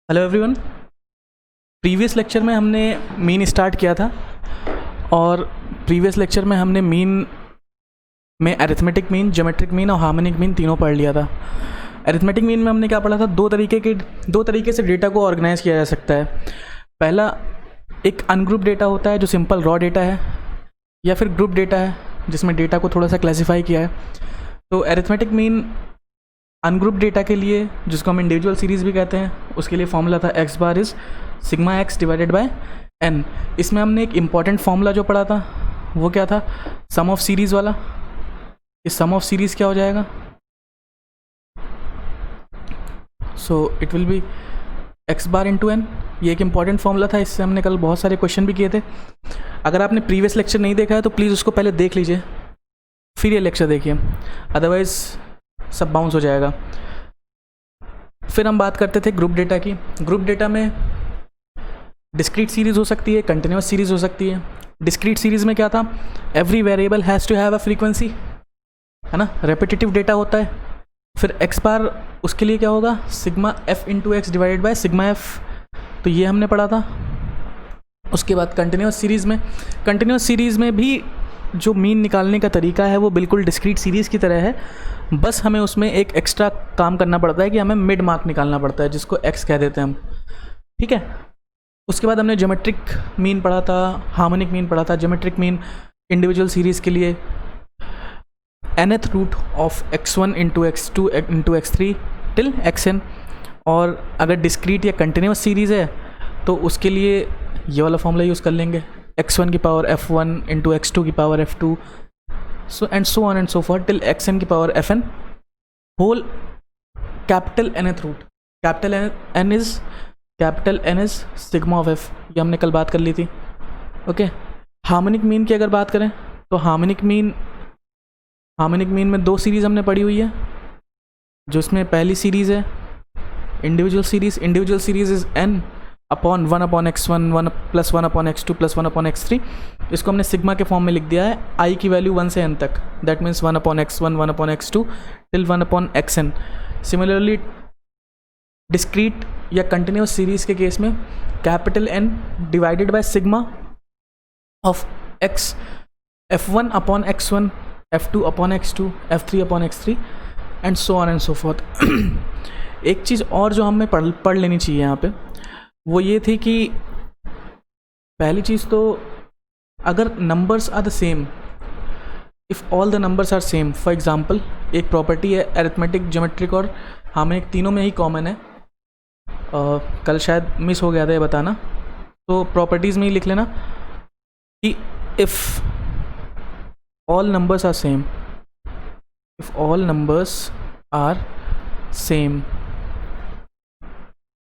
Hello everyone. Previous lecture में हमने mean start किया था और प्रीवियस लेक्चर में हमने मीन में अरिथमेटिक मीन, ज्योमेट्रिक मीन और हार्मोनिक मीन तीनों पढ़ लिया था। अरिथमेटिक मीन में हमने क्या पढ़ा था, दो तरीके से डेटा को ऑर्गेनाइज किया जा सकता है। पहला, एक अनग्रुप डेटा होता है जो सिंपल रॉ डेटा है, या फिर ग्रुप डेटा है जिसमें डेटा को थोड़ा सा क्लासीफाई किया है। तो अरिथमेटिक मीन अनग्रुप डेटा के लिए, जिसको हम इंडिविजुअल सीरीज़ भी कहते हैं, उसके लिए फॉर्मूला था x bar is sigma x divided by n। इसमें हमने एक इम्पॉर्टेंट फॉर्मूला जो पढ़ा था वो क्या था, सम ऑफ सीरीज़ वाला। इस सम ऑफ सीरीज़ क्या हो जाएगा, so it will B x bar into n। ये एक इम्पॉर्टेंट फॉर्मूला था, इससे हमने कल बहुत सारे क्वेश्चन भी किए थे। अगर आपने प्रीवियस लेक्चर नहीं देखा है तो प्लीज़ उसको पहले देख लीजिए, फिर ये लेक्चर देखिए, अदरवाइज़ सब बाउंस हो जाएगा। फिर हम बात करते थे ग्रुप डेटा की। ग्रुप डेटा में डिस्क्रीट सीरीज़ हो सकती है, कंटिन्यूस सीरीज़ हो सकती है। डिस्क्रीट सीरीज़ में क्या था, every variable has to have a frequency, है ना, रेपिटेटिव डेटा होता है। फिर एक्स बार उसके लिए क्या होगा, sigma F into x divided by sigma F, तो ये हमने पढ़ा था। उसके बाद कंटिन्यूस सीरीज़ में भी जो मीन निकालने का तरीका है वो बिल्कुल डिस्क्रीट सीरीज़ की तरह है, बस हमें उसमें एक एक्स्ट्रा काम करना पड़ता है कि हमें मिड मार्क निकालना पड़ता है, जिसको एक्स कह देते हैं हम, ठीक है। उसके बाद हमने ज्योमेट्रिक मीन पढ़ा था, हार्मोनिक मीन पढ़ा था। ज्योमेट्रिक मीन इंडिविजुअल सीरीज़ के लिए nth root of x1 into x2 into x3 till xn, और अगर डिस्क्रीट या कंटिन्यूस सीरीज़ है तो उसके लिए ये वाला फॉर्मूला यूज़ कर लेंगे, x1 की पावर f1 इंटू x2 की power f2, so on and so forth till xn की power fn whole capital nth root. Capital N is sigma of f, ये हमने कल बात कर ली थी, ओके। हार्मोनिक मीन की अगर बात करें तो हार्मोनिक मीन में दो सीरीज़ हमने पढ़ी हुई है, जो इसमें पहली सीरीज़ है individual series is n upon 1 upon x1 1 plus 1 upon x2 plus 1 upon x3। इसको हमने सिग्मा के फॉर्म में लिख दिया है, i की वैल्यू 1 से n तक, that means 1 upon x1 1 upon x2 till 1 upon xn। Similarly discrete या कंटिन्यूस सीरीज़ के केस में capital N divided by sigma of x, f1 upon x1 f2 upon x2 f3 upon x3 and so on and so fourth. एक चीज़ और जो हमें पढ़ लेनी चाहिए यहाँ पे, वो ये थी कि पहली चीज़ तो, अगर numbers are the same, if all the numbers are same, for example एक प्रॉपर्टी है अरिथमेटिक, ज्योमेट्रिक और हार्मोनिक तीनों में ही कॉमन है, कल शायद मिस हो गया था ये बताना, तो प्रॉपर्टीज़ में ही लिख लेना कि if all numbers are same,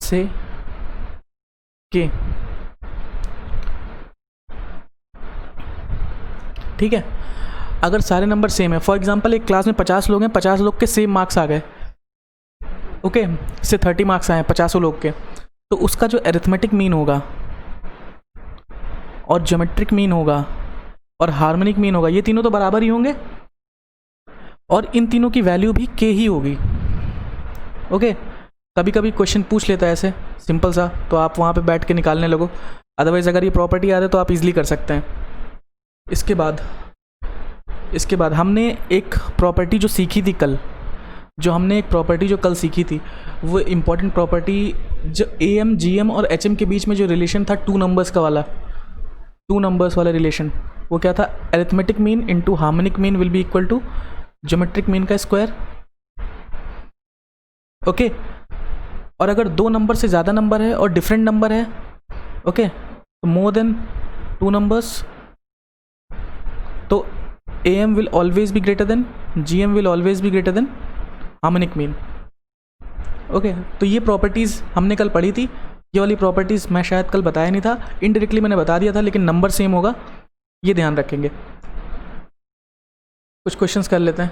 से के, ठीक है। अगर सारे नंबर सेम है, फॉर एग्जांपल एक क्लास में 50 लोग हैं, 50 लोग के सेम मार्क्स आ गए, ओके, इससे 30 मार्क्स आए 50 लोग के, तो उसका जो अरिथमेटिक मीन होगा और ज्योमेट्रिक मीन होगा और हार्मोनिक मीन होगा, ये तीनों तो बराबर ही होंगे और इन तीनों की वैल्यू भी k ही होगी, ओके। कभी कभी क्वेश्चन पूछ लेता है ऐसे सिंपल सा, तो आप वहाँ पे बैठ के निकालने लगो, अदरवाइज़ अगर ये प्रॉपर्टी आ जाए तो आप इजीली कर सकते हैं। इसके बाद हमने एक प्रॉपर्टी जो सीखी थी कल, कल सीखी थी, वो इम्पॉर्टेंट प्रॉपर्टी, जो AM GM और HM के बीच में जो रिलेशन था, टू नंबर्स वाला रिलेशन, वो क्या था, arithmetic mean into harmonic mean will be equal to geometric mean का स्क्वायर, ओके। और अगर दो नंबर से ज़्यादा नंबर है और डिफरेंट नंबर है, ओके, तो मोर देन टू नंबर्स, तो AM will always be greater than GM will always be greater then harmonic mean, okay. तो ये प्रॉपर्टीज़ हमने कल पढ़ी थी, ये वाली प्रॉपर्टीज़ मैं शायद कल बताया नहीं था, इनडायरेक्टली मैंने बता दिया था, लेकिन नंबर सेम होगा, ये ध्यान रखेंगे। कुछ क्वेश्चंस कर लेते हैं,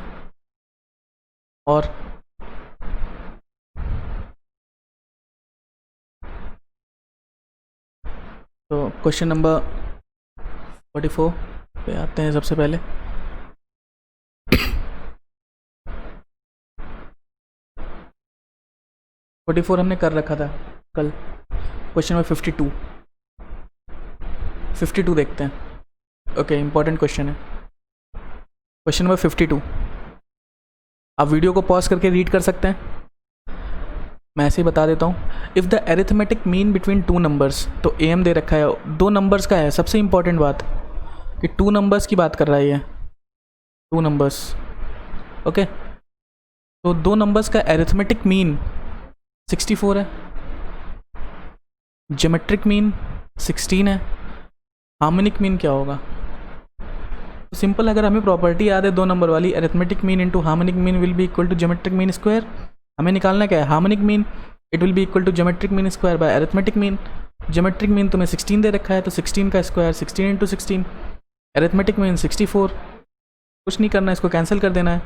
और तो क्वेश्चन नंबर 44 पे आते हैं सबसे पहले। 44 हमने कर रखा था, कल। क्वेश्चन नंबर 52 देखते हैं। ओके, इंपॉर्टेंट क्वेश्चन है। क्वेश्चन नंबर 52, आप वीडियो को पॉज करके रीड कर सकते हैं, मैं ऐसे ही बता देता हूँ। If the arithmetic mean between two numbers, तो AM दे रखा है, दो नंबर्स का है। सबसे इंपॉर्टेंट बात कि टू नंबर्स की बात कर रहा है ये, टू नंबर्स। ओके, तो दो नंबर्स का एरिथमेटिक मीन 64 है, ज्योमेट्रिक मीन 16 है, हार्मोनिक मीन क्या होगा? तो सिंपल, अगर हमें प्रॉपर्टी याद है दो नंबर वाली, arithmetic mean into harmonic mean will be equal to geometric mean square. हमें निकालना क्या है? Harmonic mean, it will be equal to geometric mean square by arithmetic mean. Geometric mean तुम्हें 16 दे रखा है, तो 16 का स्क्वायर 16 इंटू 16, एरिथमेटिक मीन 64, कुछ नहीं करना है, इसको कैंसिल कर देना है,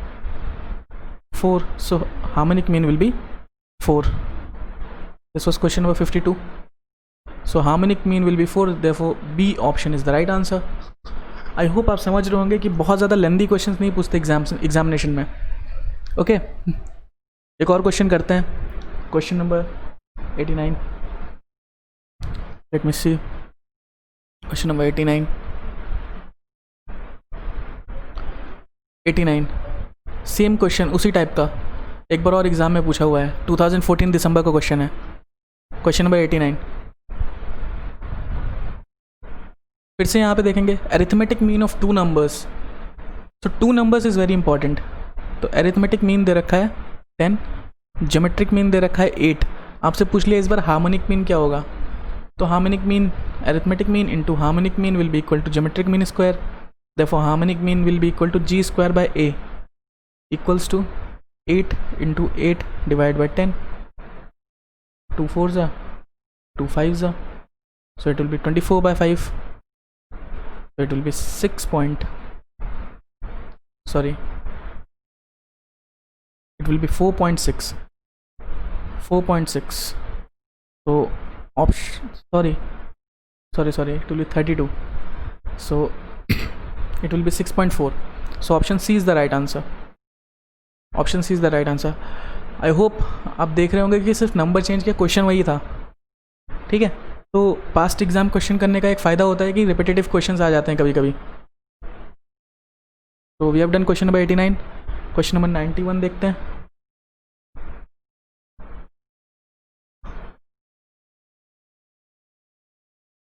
4, so harmonic mean will be 4। This was question number 52। So harmonic mean will be 4, therefore B option is the right answer. I hope आप समझ रहे होंगे कि बहुत ज़्यादा लेंदी क्वेश्चंस नहीं पूछते एग्जामिनेशन में। ओके, एक और क्वेश्चन करते हैं, क्वेश्चन नंबर 89। लेट मी सी, क्वेश्चन नंबर 89 सेम क्वेश्चन, उसी टाइप का एक बार और एग्जाम में पूछा हुआ है, 2014 दिसंबर का क्वेश्चन है। क्वेश्चन नंबर 89 फिर से यहाँ पे देखेंगे, arithmetic mean of two numbers. तो two numbers is very important. तो अरिथमेटिक मीन दे रखा है 10, ज्योमेट्रिक मीन दे रखा है 8। आपसे पूछ लिया इस बार हार्मोनिक मीन क्या होगा, तो harmonic mean, arithmetic mean into harmonic mean will be equal to geometric mean square. Therefore harmonic mean will be equal to G square by A equals to 8 into 8 divide by 10, 2 4s are 2 5s are, so it will be 24 by 5, so it will be 6 point, sorry, it will be 4.6, 4.6, so option, sorry, it will be 32, so it will be 6.4, so option C is the right answer, option C is the right answer. I hope आप देख रहे होंगे कि सिर्फ number change किया, question वही था, ठीक है। तो पास्ट एग्जाम क्वेश्चन करने का एक फ़ायदा होता है कि रिपीटेटिव क्वेश्चंस आ जाते हैं कभी कभी। तो we have done question number 89। Question number 91 देखते हैं।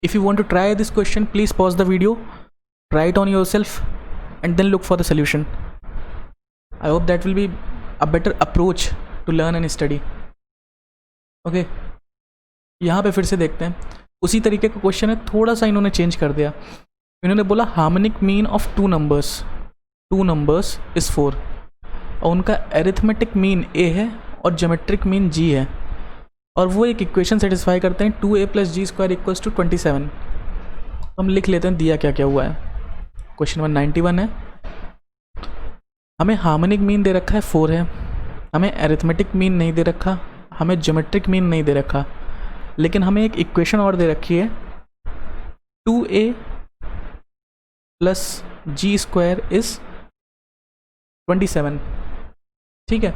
If you want to try this question, please pause the video, try it on yourself and then look for the solution. I hope that will be a better approach to learn and study. Okay, यहाँ पे फिर से देखते हैं, उसी तरीके का question है, थोड़ा सा इन्होंने चेंज कर दिया। इन्होंने बोला harmonic mean of two numbers is 4, और उनका एरिथमेटिक मीन A है और ज्योमेट्रिक मीन G है, और वो एक इक्वेशन सेटिस्फाई करते हैं 2A + G square equals to 27। हम लिख लेते हैं दिया क्या क्या हुआ है। क्वेश्चन नंबर 91 है, हमें हार्मोनिक मीन दे रखा है 4 है, हमें एरिथमेटिक मीन नहीं दे रखा, हमें ज्योमेट्रिक मीन नहीं दे रखा, लेकिन हमें एक इक्वेशन और दे रखी है 2A + G स्क्वायर इज़ 27, ठीक है।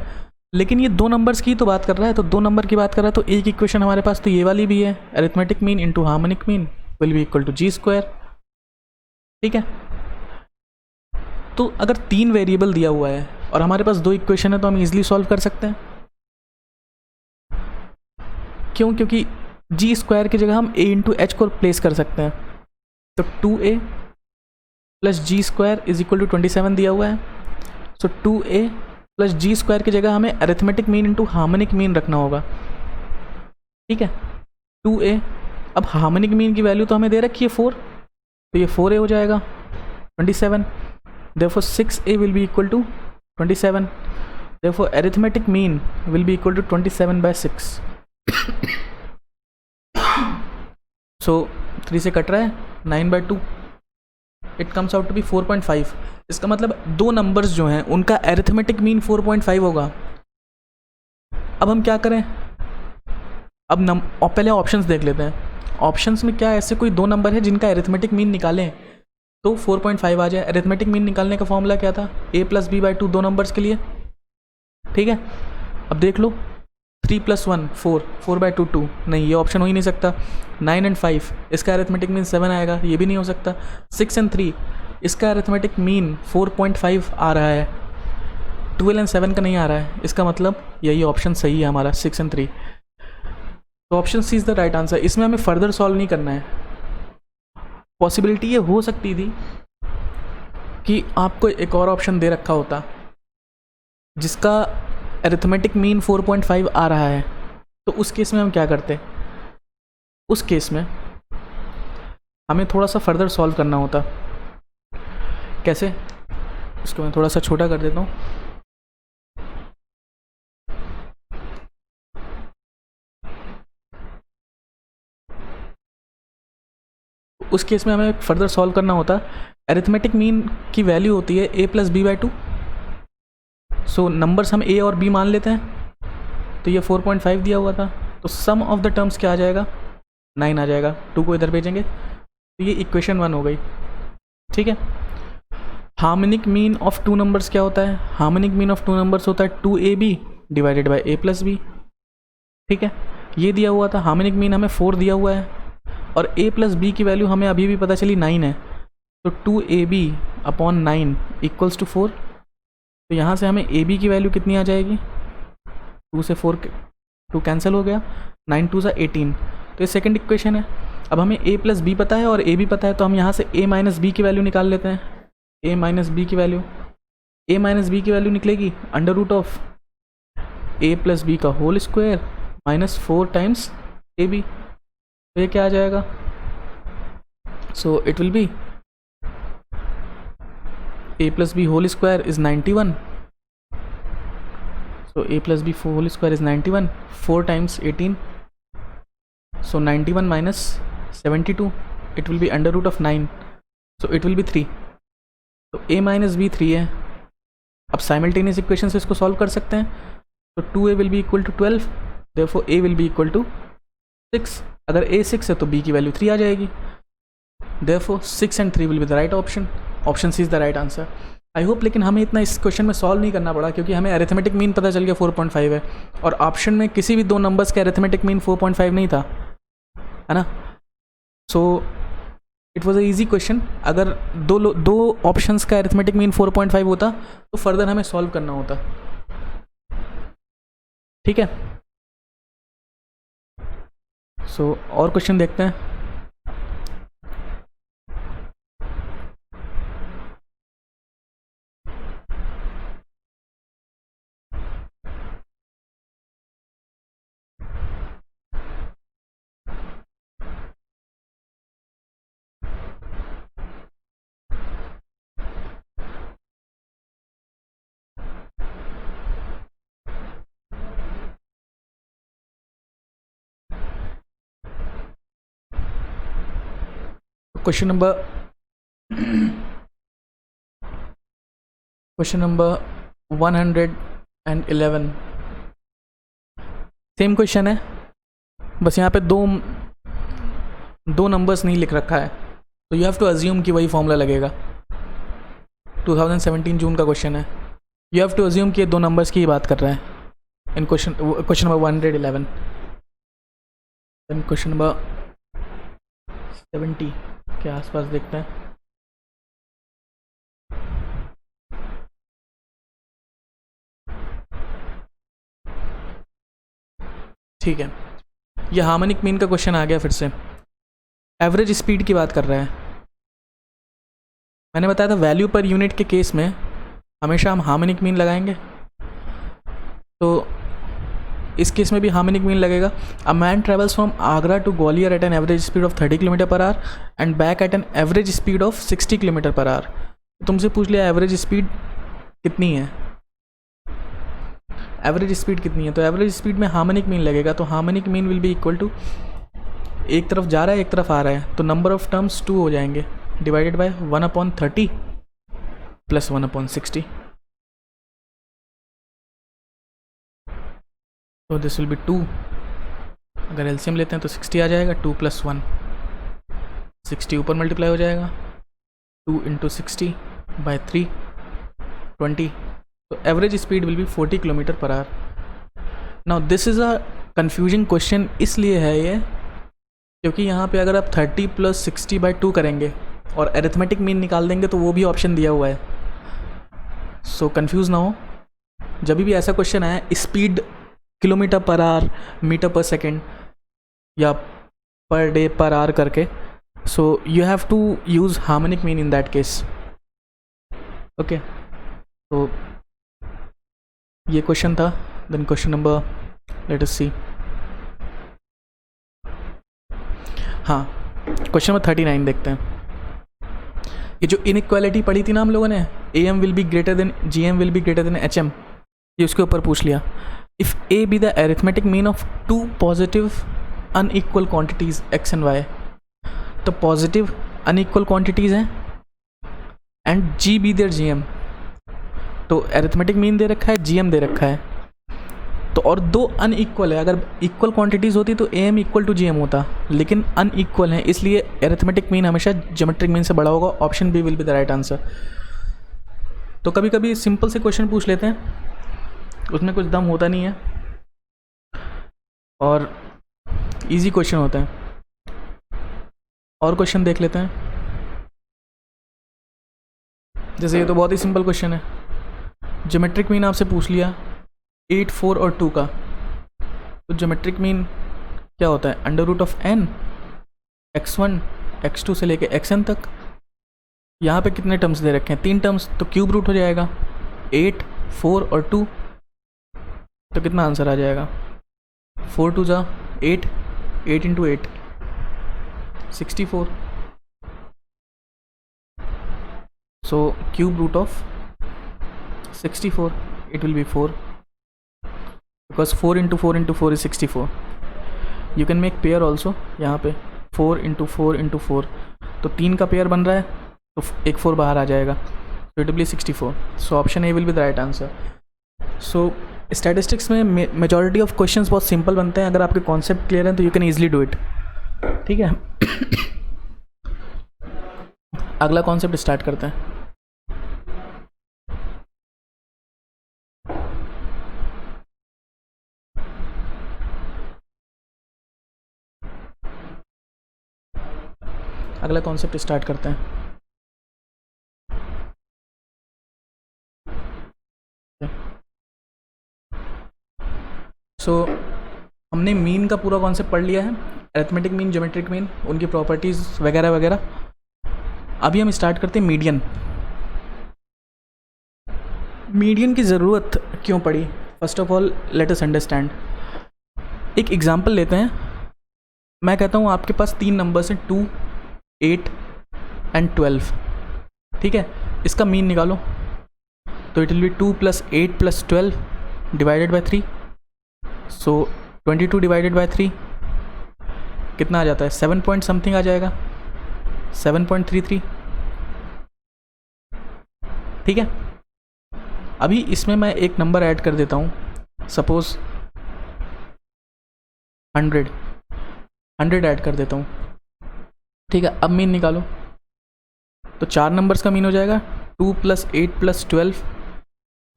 लेकिन ये दो नंबर्स की तो बात कर रहा है, तो दो नंबर की बात कर रहा है, तो एक इक्वेशन हमारे पास तो ये वाली भी है, arithmetic mean into harmonic mean will be equal to G square, ठीक है। तो अगर 3 वेरिएबल दिया हुआ है और हमारे पास 2 इक्वेशन है, तो हम इजीली सॉल्व कर सकते हैं। क्यों? क्योंकि G स्क्वायर की जगह हम A इंटू H को प्लेस कर सकते हैं। तो 2A + G square is equal to 27 दिया हुआ है, सो 2A + G स्क्वायर की जगह हमें arithmetic mean into harmonic mean रखना होगा, ठीक है। 2A, अब हार्मोनिक मीन की वैल्यू तो हमें दे रखी है 4, तो ये 4A हो जाएगा 27, therefore 6A will be equal to 27, therefore arithmetic mean will be equal to 27 by 6. So 3 से कट रहा है, 9 by 2, it comes out to be 4.5। इसका मतलब दो नंबर्स जो हैं उनका अरिथमेटिक मीन 4.5 होगा। अब हम क्या करें, अब पहले ऑप्शंस देख लेते हैं। ऑप्शंस में क्या ऐसे कोई दो नंबर है जिनका अरिथमेटिक मीन निकालें तो 4.5 आ जाए। अरिथमेटिक मीन निकालने का फॉर्मूला क्या था, A + B/2 दो नंबर्स के लिए, ठीक है। अब देख लो 3 + 1 4, 4/2 2, नहीं ये ऑप्शन हो ही नहीं सकता। 9 and 5 इसका अरिथमेटिक मीन 7 आएगा, ये भी नहीं हो सकता। 6 and 3 इसका अरिथमेटिक मीन 4.5 आ रहा है, 12 and 7 का नहीं आ रहा है, इसका मतलब यही ऑप्शन सही है हमारा 6 and 3। तो option C is the right answer. इसमें हमें फर्दर सॉल्व नहीं करना है। पॉसिबिलिटी ये हो सकती थी कि आपको एक और ऑप्शन दे रखा होता जिसका अरिथमेटिक मीन 4.5 आ रहा है, तो उस केस में हम क्या करते? उस केस में हमें थोड़ा सा फर्दर सॉल्व करना होता। कैसे? इसको मैं थोड़ा सा छोटा कर देता हूँ। उस केस में हमें फर्दर सॉल्व करना होता। अरिथमेटिक मीन की वैल्यू होती है a + b/2। सो नंबर्स हम a और b मान लेते हैं, तो ये 4.5 दिया हुआ था, तो सम ऑफ द टर्म्स क्या आ जाएगा? 9 आ जाएगा। 2 को इधर भेजेंगे, तो ये इक्वेशन 1 हो गई। ठीक है। Harmonic mean of two numbers क्या होता है? Harmonic mean of two numbers होता है 2ab divided by a + b। ठीक है, ये दिया हुआ था। हार्मोनिक मीन हमें 4 दिया हुआ है, और a + b की वैल्यू हमें अभी भी पता चली 9 है, तो 2ab/9 = 4। तो यहाँ से हमें ab की वैल्यू कितनी आ जाएगी? 2 से 4 2 कैंसिल हो गया, 9 2 = 18। तो ये सेकंड इक्वेशन है। अब हमें a + b पता है और a भी पता है, तो हम यहाँ से a - b की वैल्यू निकाल लेते हैं। a - b की वैल्यू, a - b की वैल्यू निकलेगी √of a + b का होल स्क्वायर -4 टाइम्स ab। तो ये क्या आ जाएगा? So it will be a + b whole square is 91। So a + b whole square is 91, 4 times 18, so 91 - 72, it will be √of 9, so it will be 3। तो a - b 3 है। अब simultaneous equation से इसको सॉल्व कर सकते हैं, तो 2a will be equal to 12, therefore a will be equal to 6। अगर a 6 है तो b की वैल्यू 3 आ जाएगी, therefore 6 and 3 will be the right option. Option C is the right answer. I hope, लेकिन हमें इतना इस क्वेश्चन में सॉल्व नहीं करना पड़ा, क्योंकि हमें अरिथमेटिक मीन पता चल गया 4.5 है, और ऑप्शन में किसी भी दो नंबर्स के अरिथमेटिक मीन 4.5 नहीं था, है ना। So it was a easy question. अगर दो ऑप्शंस का अरिथमेटिक मीन 4.5 होता तो फर्दर हमें सॉल्व करना होता। ठीक है, सो और क्वेश्चन देखते हैं। क्वेश्चन नंबर 111, सेम क्वेश्चन है, बस यहाँ पे दो नंबर्स नहीं लिख रखा है, तो यू हैव टू अज्यूम कि वही फॉर्मूला लगेगा। 2017 जून का क्वेश्चन है, यू हैव टू अज्यूम कि ये दो नंबर्स की ही बात कर रहे हैं इन क्वेश्चन नंबर 111। क्वेश्चन नंबर 70 के आसपास देखते हैं। ठीक है, ये हार्मोनिक मीन का क्वेश्चन आ गया फिर से। एवरेज स्पीड की बात कर रहा है। मैंने बताया था वैल्यू पर यूनिट के केस में हमेशा हम हार्मोनिक मीन लगाएंगे, तो इस केस में भी हार्मोनिक मीन लगेगा। A man travels from Agra to Gwalior at an average speed of 30 km/h and back at an average speed of 60 km/h। तुमसे पूछ लिया एवरेज स्पीड कितनी है, एवरेज स्पीड कितनी है, तो एवरेज स्पीड में हार्मोनिक मीन लगेगा। तो harmonic mean will be equal to, एक तरफ जा रहा है एक तरफ आ रहा है, तो नंबर ऑफ टर्म्स 2 हो जाएंगे, डिवाइडेड बाय 1/30 प्लस 1/60। तो दिस विल बी 2। अगर एलसीएम लेते हैं तो 60 आ जाएगा, 2 + 1, 60 ऊपर मल्टीप्लाई हो जाएगा, 2 × 60 / 3 20। तो average speed will be 40 km/h। Now this is a confusing question इसलिए है ये क्योंकि यहाँ पे अगर आप 30 + 60/2 करेंगे और अरिथमेटिक मीन निकाल देंगे तो वो भी ऑप्शन दिया हुआ है। सो कंफ्यूज ना हो, जब भी ऐसा क्वेश्चन आए स्पीड km/h, मीटर/सेकेंड या पर डे पर आवर करके, so you have to use harmonic mean in that case. Okay, तो ये क्वेश्चन था। Then question number, let us see, हाँ क्वेश्चन नंबर 39 देखते हैं। ये जो इनइक्वालिटी पढ़ी थी ना हम लोगों ने, AM will be greater than GM will be greater than HM, ये उसके ऊपर पूछ लिया। If A be the arithmetic mean of 2 positive unequal quantities X and Y, तो पॉजिटिव अनइक्वल क्वांटिटीज़ हैं and G be their GM, तो arithmetic mean दे रखा है, GM दे रखा है, तो और दो अनइक्वल है। अगर इक्वल क्वांटिटीज़ होती तो AM = GM होता, लेकिन अनइक्वल है इसलिए अरिथमेटिक मीन हमेशा ज्योमेट्रिक मीन से बड़ा होगा। Option B will be the right answer. तो कभी कभी सिंपल से क्वेश्चन पूछ लेते हैं, उसमें कुछ दम होता नहीं है और इजी क्वेश्चन होता है। और क्वेश्चन देख लेते हैं, जैसे ये तो बहुत ही सिंपल क्वेश्चन है। ज्योमेट्रिक मीन आपसे पूछ लिया 8, 4 और 2 का, तो ज्योमेट्रिक मीन क्या होता है? √n x1 x2 से लेके xn तक। यहाँ पे कितने टर्म्स दे रखे हैं? 3 टर्म्स, तो क्यूब रूट हो जाएगा 8, 4 और 2, तो कितना आंसर आ जाएगा? 4 2 जा 8, 8 × 8 64, so cube root of 64, it will be 4 because 4 × 4 × 4 is 64. You can make pair also, यहाँ पे 4 × 4 × 4, तो 3 का पेयर बन रहा है तो एक 4 बाहर आ जाएगा, so it will be 64. So option A will be the right answer. So statistics में मेजॉरिटी ऑफ क्वेश्चंस बहुत सिंपल बनते हैं। अगर आपके कॉन्सेप्ट क्लियर हैं तो you can easily do it. ठीक है, अगला कॉन्सेप्ट स्टार्ट करते हैं। अगला कॉन्सेप्ट स्टार्ट करते हैं। सो हमने मीन का पूरा कॉन्सेप्ट पढ़ लिया है, अरिथमेटिक मीन, ज्योमेट्रिक मीन, उनकी प्रॉपर्टीज़ वगैरह वगैरह। अभी हम स्टार्ट करते हैं मीडियन। मीडियन की ज़रूरत क्यों पड़ी? First of all let us understand. एक एग्जांपल लेते हैं। मैं कहता हूँ आपके पास 3 नंबर्स हैं 2, 8 एंड 12। ठीक है, इसका मीन निकालो, तो it will B 2 + 8 + 12 divided by 3। So 22 divided by 3 कितना आ जाता है? 7 पॉइंट समथिंग आ जाएगा, 7.33। ठीक है, अभी इसमें मैं एक नंबर ऐड कर देता हूँ, सपोज 100 ऐड कर देता हूँ। ठीक है, अब मीन निकालो, तो 4 नंबर्स का मीन हो जाएगा 2 + 8 + 12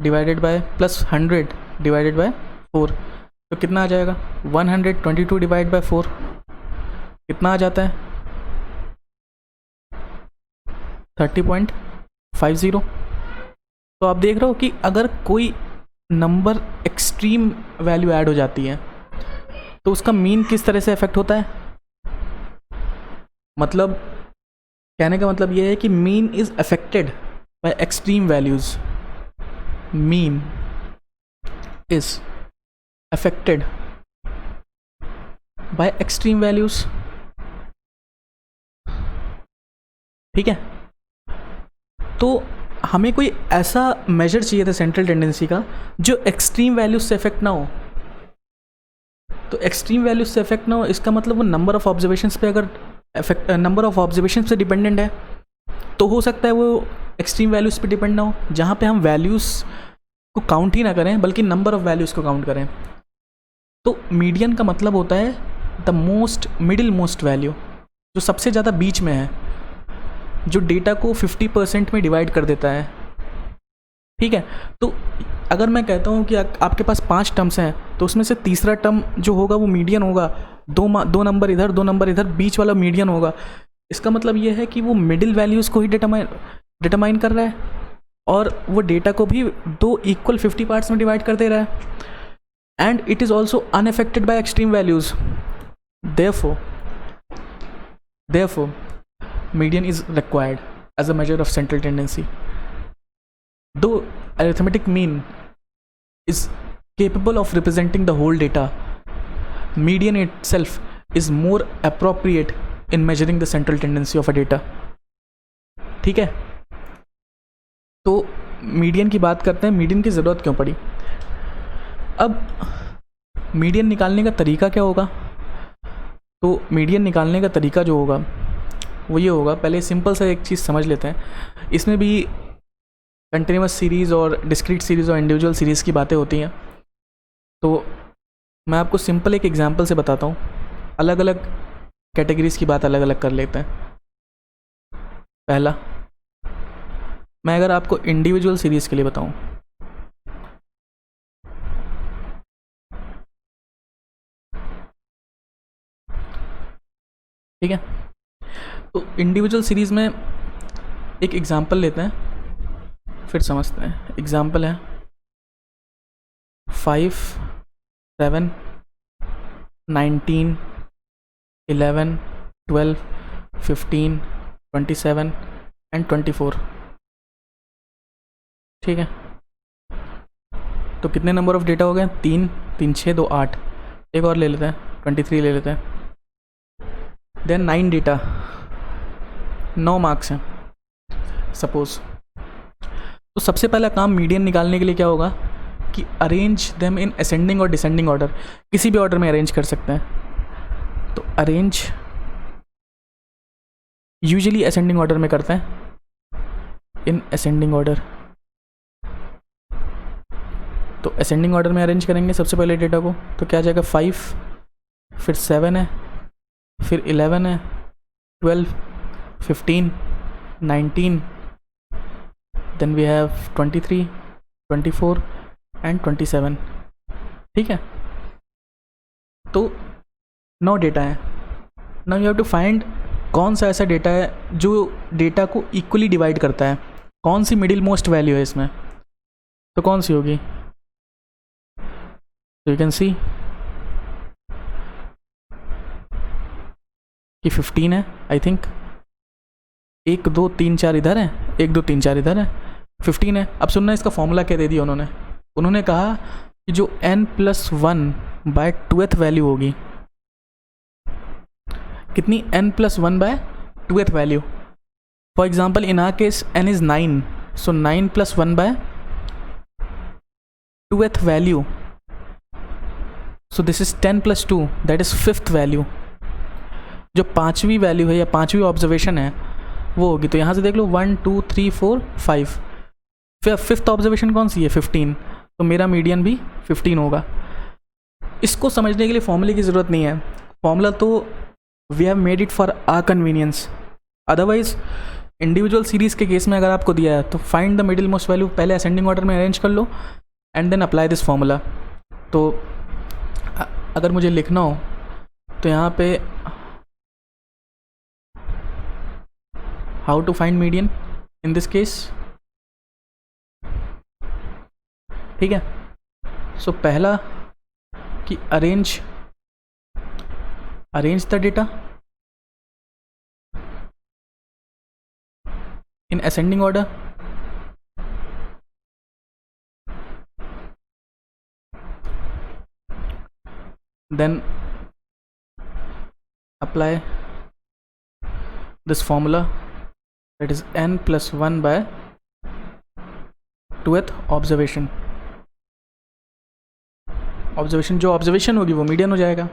डिवाइडेड बाय +100 डिवाइडेड बाय 4, तो कितना आ जाएगा? 122 डिवाइड बाय 4 कितना आ जाता है? 30.50। तो आप देख रहे हो कि अगर कोई नंबर एक्सट्रीम वैल्यू ऐड हो जाती है तो उसका मीन किस तरह से इफेक्ट होता है। मतलब कहने का मतलब ये है कि mean is affected by extreme values. Mean is affected by extreme values. ठीक है, तो हमें कोई ऐसा मेजर चाहिए था सेंट्रल टेंडेंसी का जो एक्सट्रीम वैल्यूज से इफेक्ट ना हो। तो एक्सट्रीम वैल्यूज से इफेक्ट ना हो, इसका मतलब वो नंबर ऑफ ऑब्जर्वेशंस पे अगर नंबर ऑफ ऑब्जर्वेशंस पे डिपेंडेंट है तो हो सकता है वो एक्सट्रीम वैल्यूज पे डिपेंड ना हो, जहाँ पे हम वैल्यूज़ को काउंट ही ना करें बल्कि नंबर ऑफ वैल्यूज़ को काउंट करें। तो मीडियन का मतलब होता है the most middle most value, जो सबसे ज़्यादा बीच में है, जो डेटा को 50% में डिवाइड कर देता है। ठीक है, तो अगर मैं कहता हूँ कि आपके पास 5 टर्म्स हैं तो उसमें से तीसरा टर्म जो होगा वो मीडियन होगा, दो नंबर इधर 2 नंबर इधर, बीच वाला मीडियन होगा। इसका मतलब ये है कि वो मिडिल वैल्यूज़ को ही डिटरमाइन कर रहा है और वो डेटा को भी 2 इक्वल 50 पार्ट्स में डिवाइड कर दे रहा है। And it is also unaffected bye extreme values. Therefore, median is required as a measure of central tendency. Though arithmetic mean is capable of representing the whole data, median itself is more appropriate in measuring the central tendency of a data. ठीक है, तो median की बात करते हैं। Median की ज़रूरत क्यों पड़ी? अब मीडियन निकालने का तरीका क्या होगा? तो मीडियन निकालने का तरीका जो होगा वो ये होगा। पहले सिंपल सा एक चीज़ समझ लेते हैं। इसमें भी कंटिन्यूस सीरीज़ और डिस्क्रीट सीरीज़ और इंडिविजुअल सीरीज़ की बातें होती हैं। तो मैं आपको सिंपल एक एग्जांपल से बताता हूँ। अलग अलग कैटेगरीज़ की बात अलग अलग कर लेते हैं। पहला, मैं अगर आपको इंडिविजुअल सीरीज़ के लिए बताऊँ, ठीक है, तो इंडिविजुअल सीरीज़ में एक एग्जांपल लेते हैं, फिर समझते हैं। एग्जांपल है 5, 7, 19, 11, 12, 15, 27 एंड 24। ठीक है, तो कितने नंबर ऑफ डेटा हो गए? 3, 3, 6, 2, 8। एक और ले लेते हैं, 23 ले लेते हैं। देन 9 डेटा, 9 मार्क्स हैं सपोज। तो सबसे पहला काम मीडियन निकालने के लिए क्या होगा कि अरेंज देम इन असेंडिंग और डिसेंडिंग ऑर्डर। किसी भी ऑर्डर में अरेंज कर सकते हैं। तो अरेंज यूजुअली असेंडिंग ऑर्डर में करते हैं, इन असेंडिंग ऑर्डर। तो असेंडिंग ऑर्डर में अरेंज करेंगे सबसे पहले डेटा को, तो क्या आ जाएगा? 5, फिर 7 है, फिर 11 है, 12, 15, 19, देन वी हैव 23, 24 एंड 27। ठीक है, तो 9 डेटा है। Now you have to find कौन सा ऐसा डेटा है जो डेटा को इक्वली डिवाइड करता है। कौन सी मिडिल मोस्ट वैल्यू है इसमें? तो कौन सी होगी? तो यू कैन सी कि 15 है आई थिंक। 1, 2, 3, 4 इधर है, 1, 2, 3, 4 इधर है, 15 है। अब सुनना, इसका फॉर्मूला क्या दे दिया उन्होंने कहा कि जो n+1/2th वैल्यू होगी, कितनी? n+1/2th value. For example in our case n is 9, so 9+1/2th value, so this is 10+2, that is 5th value. जो 5वीं वैल्यू है या 5वीं ऑब्जर्वेशन है वो होगी। तो यहाँ से देख लो 1, 2, 3, 4, 5। फिर 5th ऑब्जर्वेशन कौन सी है? 15। तो मेरा मीडियन भी 15 होगा। इसको समझने के लिए फॉर्मूले की ज़रूरत नहीं है। फॉर्मूला तो we have made it for our convenience. Otherwise individual series के केस में अगर आपको दिया है तो find the middle most value, पहले असेंडिंग ऑर्डर में अरेंज कर लो and then apply this formula. तो अगर मुझे लिखना हो तो यहाँ पे how to find median in this case, ठीक है। सो पहला कि arrange the data in ascending order, then apply this formula, that is n+1/2th observation. जो ऑब्जर्वेशन होगी वो मीडियन हो जाएगा।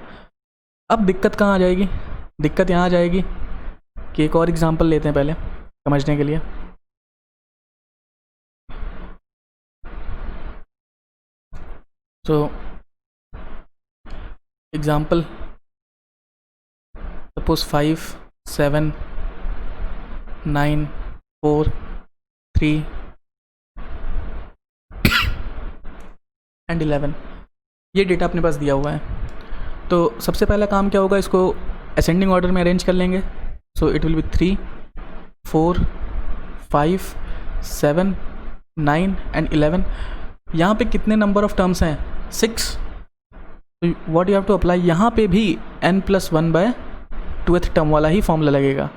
अब दिक्कत कहाँ आ जाएगी? दिक्कत यहाँ आ जाएगी कि एक और एग्जांपल लेते हैं पहले समझने के लिए। तो एग्जांपल सपोज 5, 7, 9, 4, 3, एंड 11, ये डेटा अपने पास दिया हुआ है। तो सबसे पहला काम क्या होगा, इसको असेंडिंग ऑर्डर में अरेंज कर लेंगे। सो इट विल बी 3, 4, 5, 7, 9 एंड 11। यहाँ पे कितने नंबर ऑफ टर्म्स हैं, 6। तो what you have to apply, यहाँ पे भी n+1/2th टर्म वाला ही फॉर्मूला लगेगा,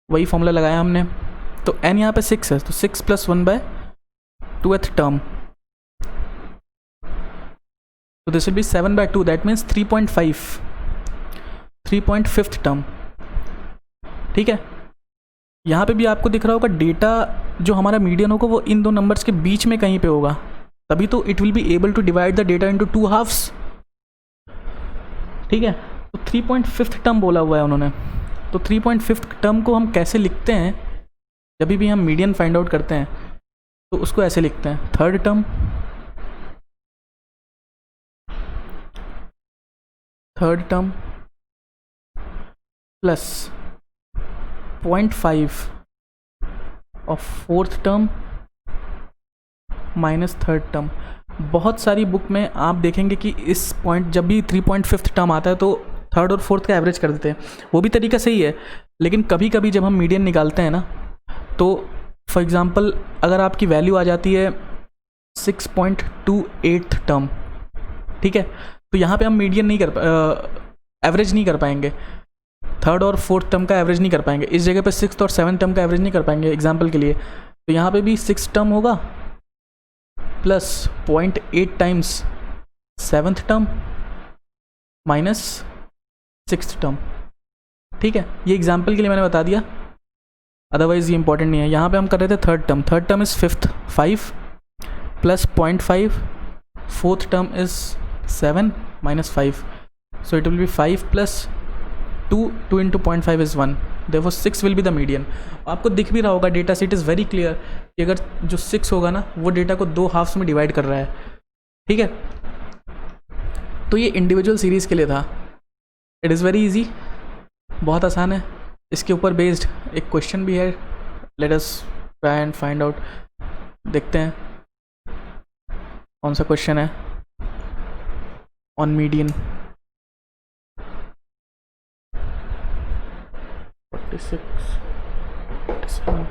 वही फॉर्मूला लगाया हमने। तो n यहाँ पे 6 है, तो 6 + 1/2th टर्म, तो this will be 7/2, that means 3.5, 3.5th term. ठीक है, यहाँ पे भी आपको दिख रहा होगा डेटा जो हमारा मीडियन होगा वो इन दो नंबर्स के बीच में कहीं पे होगा, तभी तो it will be able to divide the data into 2 halves. ठीक है, तो 3.5th टर्म बोला हुआ है उन्होंने। तो 3.5th टर्म को हम कैसे लिखते हैं, जब भी हम मीडियन फाइंड आउट करते हैं तो उसको ऐसे लिखते हैं, third term plus 0.5 of fourth term minus third term. बहुत सारी बुक में आप देखेंगे कि इस पॉइंट जब भी 3.5th टर्म आता है तो थर्ड और फोर्थ का एवरेज कर देते हैं, वो भी तरीका सही है। लेकिन कभी कभी जब हम मीडियन निकालते हैं ना, तो फॉर एग्ज़ाम्पल अगर आपकी वैल्यू आ जाती है 6.28th टर्म, ठीक है, तो यहाँ पे हम मीडियन नहीं एवरेज नहीं कर पाएंगे, थर्ड और फोर्थ टर्म का एवरेज नहीं कर पाएंगे, इस जगह पे 6th और 7th टर्म का एवरेज नहीं कर पाएंगे एग्जाम्पल के लिए। तो यहाँ पे भी 6 टर्म होगा plus 0.8 times 7th term minus 6th term. ठीक है, ये एग्जाम्पल के लिए मैंने बता दिया, अदरवाइज़ ये इंपॉर्टेंट नहीं है। यहाँ पे हम कर रहे थे third term is 5th 5 plus 0.5, fourth term is 7 minus 5, so it will B 5 plus 2 into 0.5 is 1, therefore 6 will be the median। आपको दिख भी रहा होगा डेटा से, इट इज़ वेरी क्लियर कि अगर जो 6 होगा ना वो डेटा को 2 हाफ्स में डिवाइड कर रहा है। ठीक है, तो ये इंडिविजुअल सीरीज़ के लिए था। इट इज़ वेरी इजी, बहुत आसान है। इसके ऊपर बेस्ड एक क्वेश्चन भी है, let us try and find out. देखते हैं कौन सा क्वेश्चन है ऑन मीडियन। 46, 47,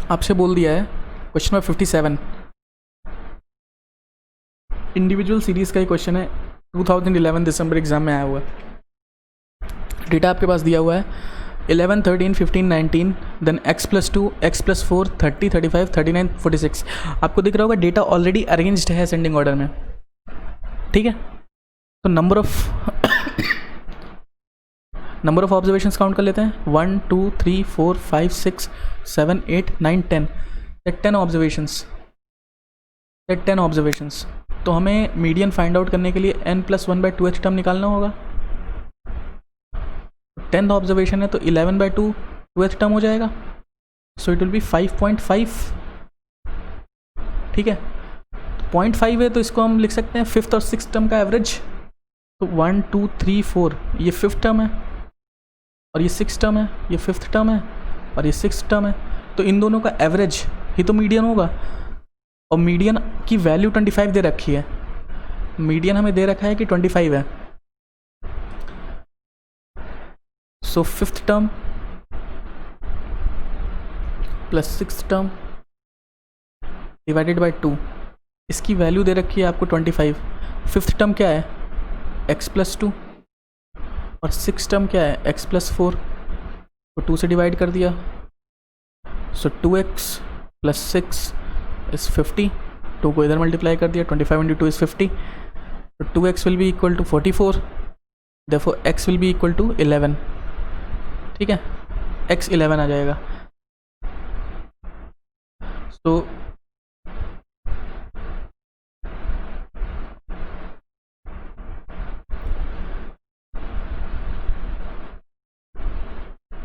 आपसे बोल दिया है क्वेश्चन नंबर 57, इंडिविजुअल सीरीज़ का ही क्वेश्चन है, 2011 दिसंबर एग्जाम में आया हुआ है। डेटा आपके पास दिया हुआ है 11, 13, 15, 19, देन x+2, x+4, 30, 35, 39, 46। आपको दिख रहा होगा डेटा ऑलरेडी अरेंज्ड है असेंडिंग ऑर्डर में। ठीक है, तो नंबर ऑफ ऑब्जर्वेशंस काउंट कर लेते हैं, 1, 2, 3, 4, 5, 6, 7, 8, 9, 10, 10 ऑब्जर्वेशंस। तो हमें मीडियन फाइंड आउट करने के लिए n+1/2th टर्म निकालना होगा। 10th ऑब्जर्वेशन है तो 11/2th टर्म हो जाएगा, सो इट विल बी 5.5। ठीक है, 0.5 है तो इसको हम लिख सकते हैं 5th और 6th टर्म का एवरेज। तो 1, 2, 3, 4 ये 5th टर्म है, और ये 6th टर्म है, ये 5th टर्म है, और ये 6th टर्म है। तो इन दोनों का एवरेज ही तो मीडियन होगा, और मीडियन की वैल्यू 25 दे रखी है। मीडियन हमें दे रखा है कि 25 है, सो 5th term plus 6th term divided by 2, इसकी वैल्यू दे रखी है आपको 25। 5th टर्म क्या है, x+2, और 6th टर्म क्या है, x+4, तो 2 से डिवाइड कर दिया, सो 2x + 6 इज़ 50, 2 को इधर मल्टीप्लाई कर दिया, 25 × 2 इज़ 50, तो 2x will be equal to 44, therefore x will be equal to 11। ठीक है, x 11 आ जाएगा। तो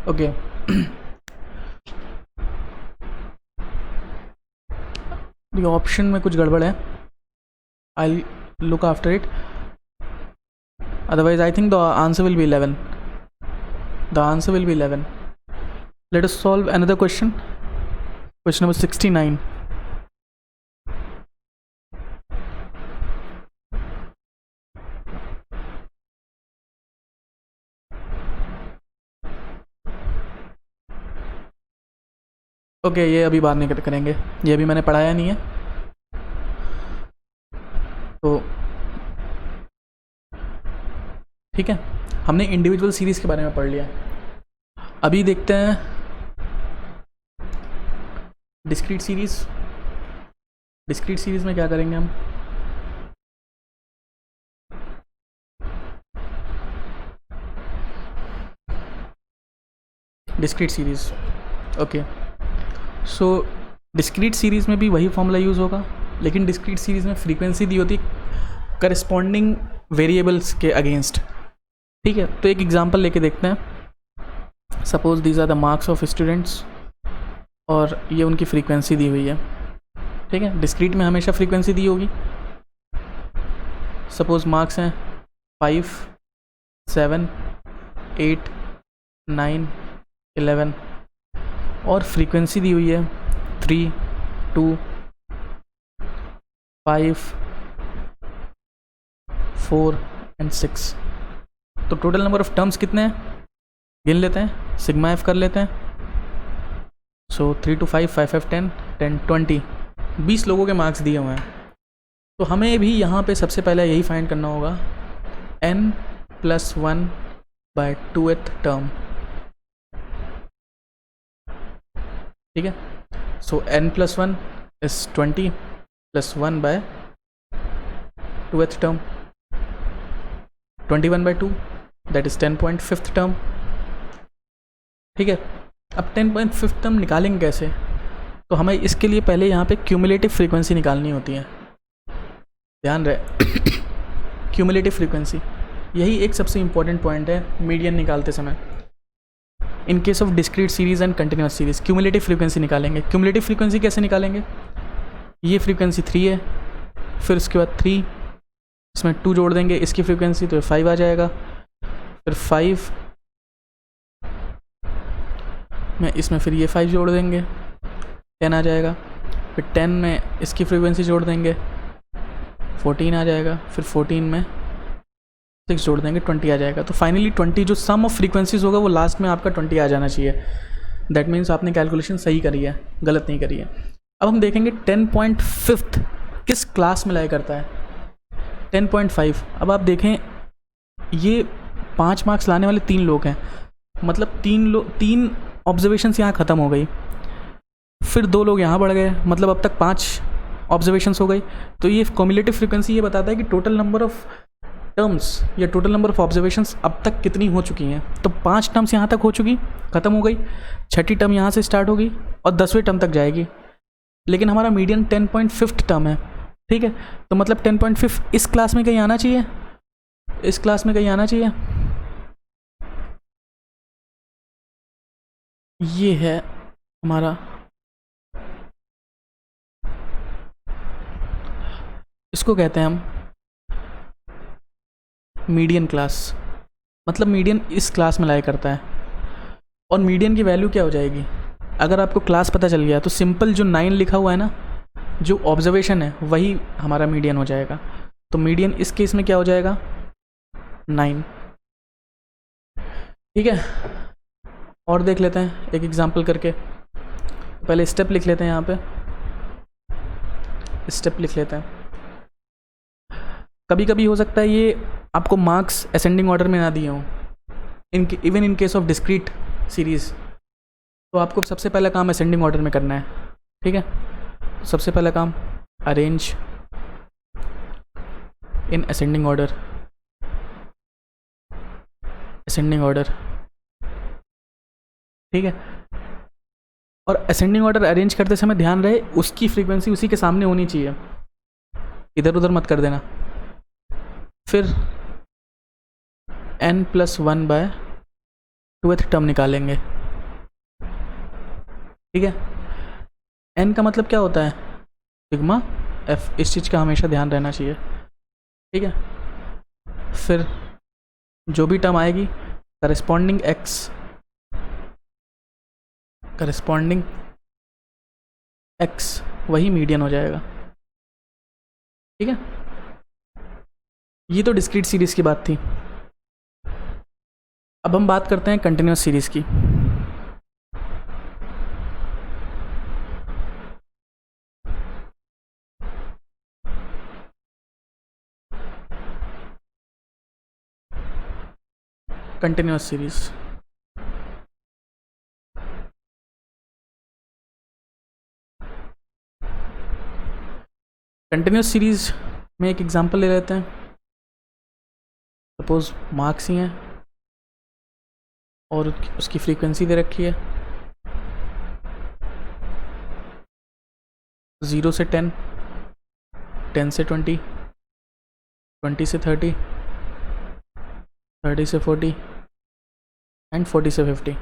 ओके ये ऑप्शन में कुछ गड़बड़ है, I look after it, otherwise I think the answer will be 11. The answer will be 11. Let us solve another question. Question number 69. Okay ये अभी बाद में करेंगे, ये अभी मैंने पढ़ाया नहीं है। तो ठीक है, हमने इंडिविजुअल सीरीज़ के बारे में पढ़ लिया। अभी देखते हैं डिस्क्रीट सीरीज़। डिस्क्रीट सीरीज़ में क्या करेंगे हम, discrete series. Okay so discrete series में भी वही फॉर्मूला यूज़ होगा, लेकिन डिस्क्रीट सीरीज़ में फ्रीक्वेंसी दी होती करस्पॉन्डिंग वेरिएबल्स के अगेंस्ट। ठीक है, तो एक एग्जांपल लेके देखते हैं। Suppose these are the marks of students और ये उनकी फ्रीक्वेंसी दी हुई है। ठीक है, डिस्क्रीट में हमेशा फ्रीक्वेंसी दी होगी। सपोज मार्क्स हैं 5, 7, 8, 9, 11 और फ्रीक्वेंसी दी हुई है 3, 2, 5, 4 एंड 6। तो टोटल नंबर ऑफ टर्म्स कितने हैं गिन लेते हैं, सिग्मा एफ कर लेते हैं। सो 3 to 5, 5, 5, 10, 10, 20, 20 लोगों के मार्क्स दिए हुए हैं। तो हमें भी यहाँ पे सबसे पहले यही फाइंड करना होगा n+1/2th टर्म। ठीक है, सो n+1 is 20 + 1/2th term, 21/2 that is 10.5th term. ठीक है, अब 10.5th टर्म निकालेंगे कैसे, तो हमें इसके लिए पहले यहाँ पे क्यूमुलेटिव फ्रीक्वेंसी निकालनी होती है। ध्यान रहे क्यूमुलेटिव फ्रीक्वेंसी, यही एक सबसे इम्पॉर्टेंट पॉइंट है मीडियन निकालते समय। In case of discrete series and continuous series cumulative frequency निकालेंगे। क्यूमुलेटिव फ्रीक्वेंसी कैसे निकालेंगे, ये फ्रीक्वेंसी 3 है, फिर उसके बाद 3, इसमें 2 जोड़ देंगे इसकी फ्रीक्वेंसी तो 5 आ जाएगा, फिर 5 में इसमें फिर ये 5 जोड़ देंगे 10 आ जाएगा, फिर 10 में इसकी फ्रीक्वेंसी जोड़ देंगे 14 आ जाएगा, फिर 14 में 6 जोड़ देंगे 20 आ जाएगा। तो फाइनली 20 जो सम ऑफ फ्रीक्वेंसीज होगा वो लास्ट में आपका 20 आ जाना चाहिए। दैट मीन्स आपने कैलकुलेशन सही करी है, गलत नहीं करी है। अब हम देखेंगे 10.5th किस क्लास में लाई करता है। 10.5, अब आप देखें ये 5 मार्क्स लाने वाले 3 लोग हैं, मतलब 3 ऑब्जर्वेशंस यहाँ ख़त्म हो गई, फिर 2 लोग यहाँ बढ़ गए, मतलब अब तक 5 ऑब्जर्वेशंस हो गई। तो ये क्यूमुलेटिव फ्रीक्वेंसी ये बताता है कि टोटल नंबर ऑफ टर्म्स या टोटल नंबर ऑफ ऑब्जर्वेशंस अब तक कितनी हो चुकी हैं। तो 5 टर्म्स यहाँ तक हो चुकी, ख़त्म हो गई, 6ठी टर्म यहाँ से स्टार्ट होगी और 10वें टर्म तक जाएगी, लेकिन हमारा मीडियन 10.5th टर्म है। ठीक है, तो मतलब 10.5 इस क्लास में कहीं आना चाहिए, इस क्लास में कहीं आना चाहिए। ये है हमारा इसको कहते हैं हम मीडियन क्लास, मतलब मीडियन इस क्लास में लाई करता है। और मीडियन की वैल्यू क्या हो जाएगी, अगर आपको क्लास पता चल गया तो सिंपल जो 9 लिखा हुआ है ना, जो ऑब्जर्वेशन है वही हमारा मीडियन हो जाएगा। तो मीडियन इस केस में क्या हो जाएगा 9। ठीक है, और देख लेते हैं एक एग्जांपल करके। पहले स्टेप लिख लेते हैं, यहाँ पे स्टेप लिख लेते हैं। कभी कभी हो सकता है ये आपको मार्क्स असेंडिंग ऑर्डर में ना दिए हों, even in case of discrete series, तो आपको सबसे पहला काम असेंडिंग ऑर्डर में करना है। ठीक है, सबसे पहला काम arrange in ascending order, ascending order. ठीक है, और असेंडिंग ऑर्डर अरेंज करते समय ध्यान रहे उसकी फ्रीक्वेंसी उसी के सामने होनी चाहिए, इधर उधर मत कर देना। फिर n+1/2th टर्म निकालेंगे। ठीक है, n का मतलब क्या होता है, सिग्मा एफ, इस चीज़ का हमेशा ध्यान रहना चाहिए, ठीक है। फिर जो भी टर्म आएगी करस्पॉन्डिंग एक्स वही मीडियन हो जाएगा, ठीक है। ये तो डिस्क्रीट सीरीज़ की बात थी। अब हम बात करते हैं कंटिन्यूस सीरीज़ की। कंटिन्यूस सीरीज़ में एक एग्जांपल ले लेते हैं। सपोज मार्क्स ही हैं और उसकी फ्रीक्वेंसी दे रखी है 0 से 10, 10 से 20, 20 से 30, 30 से 40 एंड 40 से 50।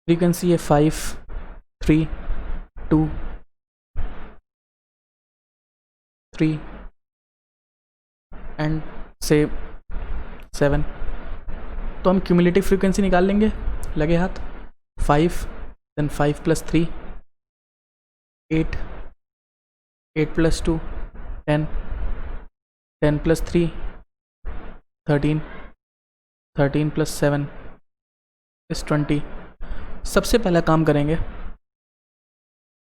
फ्रीक्वेंसी है 5, 3, 2, 3 एंड से 7। तो हम क्यूमुलेटिव फ्रीक्वेंसी निकाल लेंगे लगे हाथ। 5 देन 5 + 3 8, 8 + 2 10, 10 + 3 13, 13 + 7 is 20। सबसे पहला काम करेंगे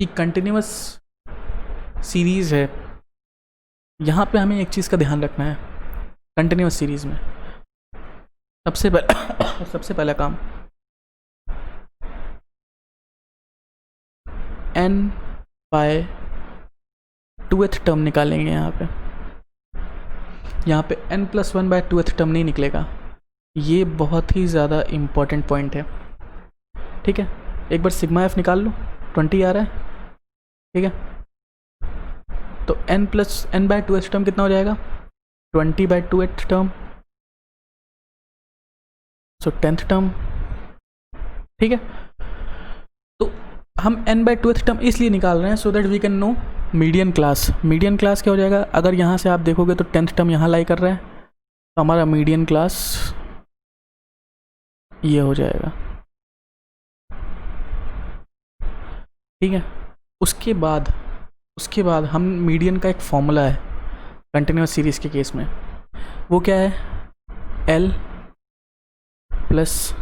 कि कंटिन्यूस सीरीज़ है, यहाँ पे हमें एक चीज़ का ध्यान रखना है। कंटिन्यूस सीरीज़ में सबसे पहला काम n/2th टर्म निकालेंगे। यहाँ पे n+1/2th टर्म नहीं निकलेगा। ये बहुत ही ज़्यादा इम्पॉर्टेंट पॉइंट है, ठीक है। एक बार सिग्मा एफ निकाल लो, 20 आ रहा है, ठीक है। तो n/2th टर्म कितना हो जाएगा? 20/2th टर्म, सो 10th टर्म, ठीक है। तो हम n/2th टर्म इसलिए निकाल रहे हैं so that we can know median class. Median class क्या हो जाएगा? अगर यहाँ से आप देखोगे तो 10th टर्म यहाँ लाई कर रहा है, तो हमारा मीडियन क्लास ये हो जाएगा, ठीक है। उसके बाद हम मीडियन का एक फॉर्मूला है कंटिन्यूस सीरीज़ के केस में, वो क्या है? L +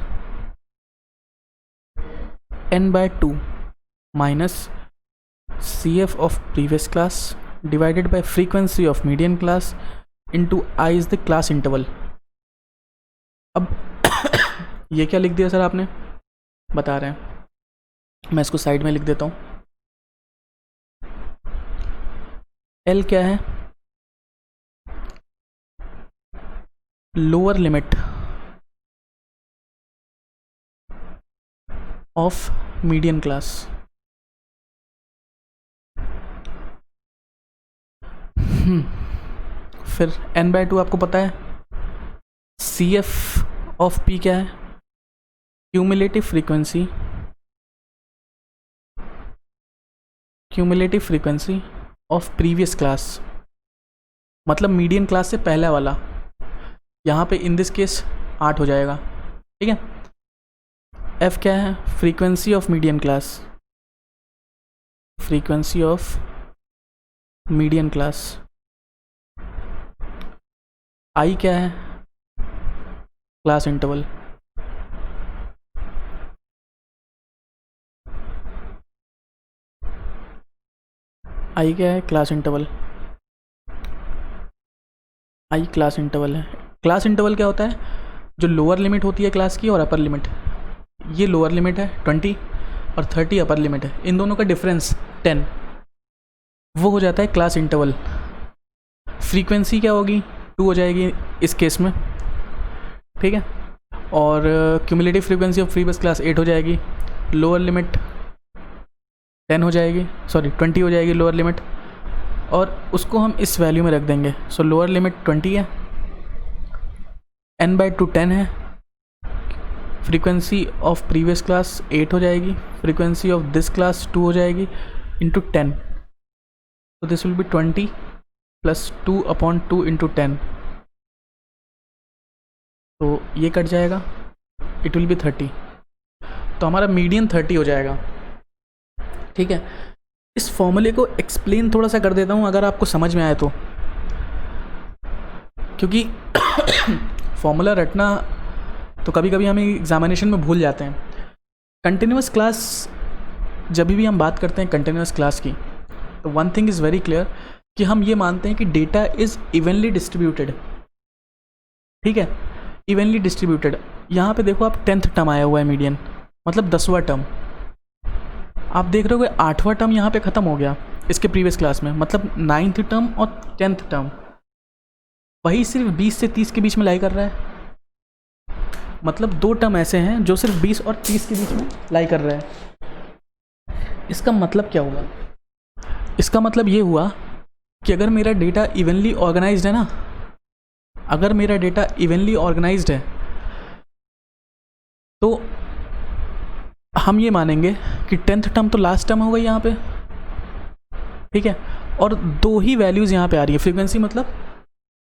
n/2 minus CF of previous class divided by frequency of median class into I is the class interval। अब ये क्या लिख दिया सर आपने? बता रहे हैं, मैं इसको साइड में लिख देता हूँ। L क्या है? Lower limit of median class. फिर n/2 आपको पता है। CF ऑफ P क्या है? Cumulative frequency of previous class, मतलब मीडियन क्लास से पहला वाला। यहाँ पे इन दिस केस 8 हो जाएगा, ठीक है। F क्या है? Frequency of median class, I क्या है? Class interval. I क्या है? Class interval. I class interval है। क्लास इंटरवल क्या होता है? जो लोअर लिमिट होती है क्लास की और अपर लिमिट, ये लोअर लिमिट है 20 और 30 अपर लिमिट है, इन दोनों का डिफरेंस 10, वो हो जाता है क्लास इंटरवल। फ्रीक्वेंसी क्या होगी? 2 हो जाएगी इस केस में, ठीक है। और cumulative frequency of previous class 8 हो जाएगी। लोअर लिमिट 10 हो जाएगी, सॉरी 20 हो जाएगी लोअर लिमिट, और उसको हम इस वैल्यू में रख देंगे। सो लोअर लिमिट 20 है, n/2 10 है, फ्रीक्वेंसी ऑफ प्रीवियस क्लास 8 हो जाएगी, फ्रीक्वेंसी ऑफ दिस क्लास 2 हो जाएगी, इंटू 10, तो this will be 20 plus 2/2 into 10, तो ये कट जाएगा, इट विल बी 30, तो हमारा मीडियन 30 हो जाएगा। ठीक है, इस फॉर्मूले को एक्सप्लेन थोड़ा सा कर देता हूँ अगर आपको समझ में आए तो, क्योंकि फॉर्मूला रटना तो कभी कभी हम एग्जामिनेशन में भूल जाते हैं। कंटिन्यूस क्लास, जब भी हम बात करते हैं कंटिन्यूस क्लास की, तो one thing is very clear कि हम ये मानते हैं कि डेटा इज़ इवनली डिस्ट्रीब्यूटेड। ठीक है, इवनली डिस्ट्रीब्यूटेड। यहाँ पे देखो आप 10th टर्म आया हुआ है मीडियन, मतलब 10वां टर्म। आप देख रहे हो 8वां टर्म यहाँ पे ख़त्म हो गया इसके प्रीवियस क्लास में, मतलब 9th टर्म और 10th टर्म वही सिर्फ 20 से 30 के बीच में लाई कर रहा है। मतलब 2 टर्म ऐसे हैं जो सिर्फ 20 और 30 के बीच में लाई कर रहे हैं। इसका मतलब क्या हुआ? इसका मतलब ये हुआ कि अगर मेरा डेटा इवनली ऑर्गेनाइज्ड है ना, अगर मेरा डेटा इवनली ऑर्गेनाइज्ड है तो हम ये मानेंगे कि 10th टर्म तो लास्ट टर्म हो गई यहाँ पे। ठीक है, और 2 ही वैल्यूज़ यहाँ पे आ रही है, फ्रीक्वेंसी मतलब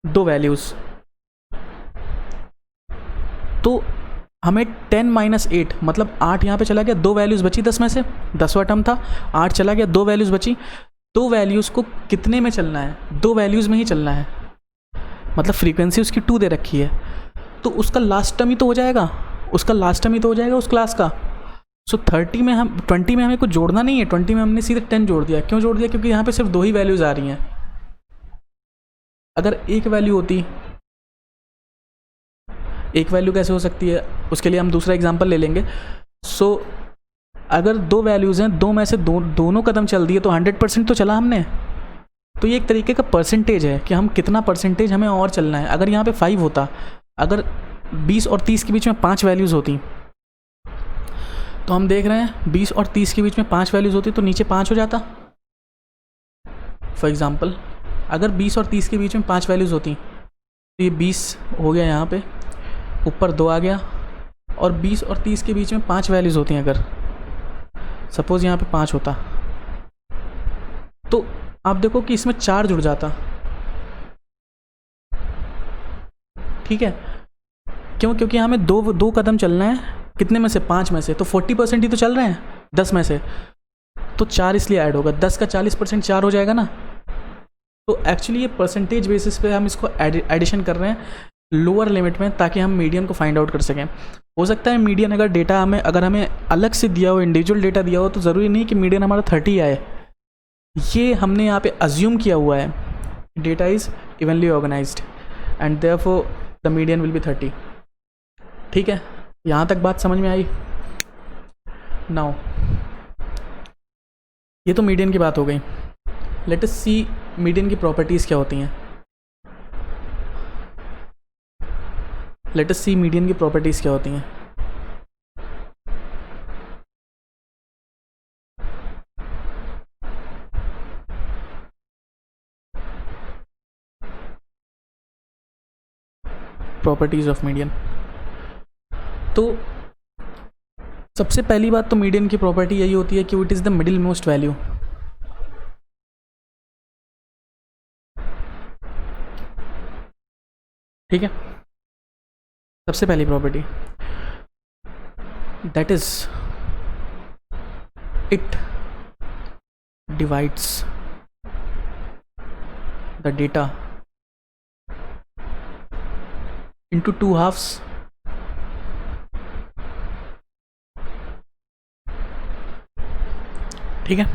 2 वैल्यूज़, तो हमें 10 - 8 मतलब 8 यहाँ पे चला गया, 2 वैल्यूज़ बची 10 में से, 10वां टर्म था, 8 चला गया, 2 वैल्यूज़ बची। 2 वैल्यूज़ को कितने में चलना है? 2 वैल्यूज़ में ही चलना है, मतलब फ्रीक्वेंसी उसकी 2 दे रखी है, तो उसका लास्ट टर्म ही तो हो जाएगा, उसका लास्ट टर्म ही तो हो जाएगा उस क्लास का। सो 20 में हमें कुछ जोड़ना नहीं है, 20 में हमने सीधे 10 जोड़ दिया। क्यों जोड़ दिया? क्योंकि यहाँ पे सिर्फ 2 ही वैल्यूज़ आ रही हैं। अगर एक वैल्यू होती, एक वैल्यू कैसे हो सकती है, उसके लिए हम दूसरा एग्जांपल ले लेंगे। सो अगर 2 वैल्यूज़ हैं, 2 में से दोनों कदम चल दिए तो 100% तो चला हमने। तो ये एक तरीके का परसेंटेज है कि हम कितना परसेंटेज हमें और चलना है। अगर यहाँ पे 5 होता, अगर 20 और 30 के बीच में 5 वैल्यूज़ होती, तो हम देख रहे हैं 20 और 30 के बीच में 5 वैल्यूज़ होती तो नीचे 5 हो जाता। फॉर एग्ज़ाम्पल अगर 20 और 30 के बीच में 5 वैल्यूज़ होती तो ये 20 हो गया, यहाँ पे ऊपर 2 आ गया, और 20 और 30 के बीच में 5 वैल्यूज़ होती हैं, अगर सपोज़ यहाँ पे 5 होता तो आप देखो कि इसमें 4 जुड़ जाता। ठीक है, क्यों? क्योंकि हमें दो कदम चलना है, कितने में से? 5 में से, तो 40% ही तो चल रहे हैं 10 में से, तो 4 इसलिए ऐड होगा। 10 का 40% 4 हो जाएगा ना। तो एक्चुअली ये परसेंटेज बेसिस पे हम इसको एडिशन कर रहे हैं लोअर लिमिट में, ताकि हम मीडियन को फाइंड आउट कर सकें। हो सकता है मीडियन अगर डेटा अगर हमें अलग से दिया हो, इंडिविजुअल डेटा दिया हो, तो ज़रूरी नहीं कि मीडियन हमारा 30 आए। ये हमने यहाँ पे अज्यूम किया हुआ है, data is evenly organised and therefore the median will be 30। ठीक है, यहाँ तक बात समझ में आई? नाउ ये तो मीडियन की बात हो गई। लेट अस सी मीडियन की प्रॉपर्टीज़ क्या होती हैं। लेट अस सी मीडियन की प्रॉपर्टीज़ क्या होती हैं। Properties of median. तो सबसे पहली बात तो मीडियन की प्रॉपर्टी यही होती है कि it is the middle most value. ठीक है, सबसे पहली property, that is it divides the data into 2 halves ठीक है।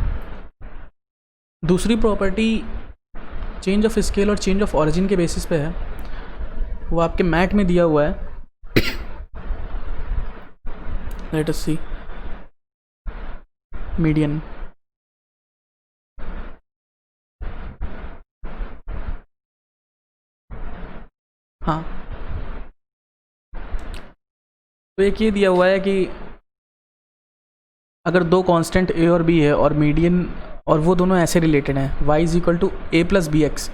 दूसरी प्रॉपर्टी चेंज ऑफ स्केल और चेंज ऑफ ऑरिजिन के बेसिस पे है, वो आपके मैट में दिया हुआ है। लेट अस सी मीडियन। हाँ, तो एक ये दिया हुआ है कि अगर 2 कांस्टेंट a और b है और मीडियन, और वो दोनों ऐसे रिलेटेड हैं, y is equal to a plus b x,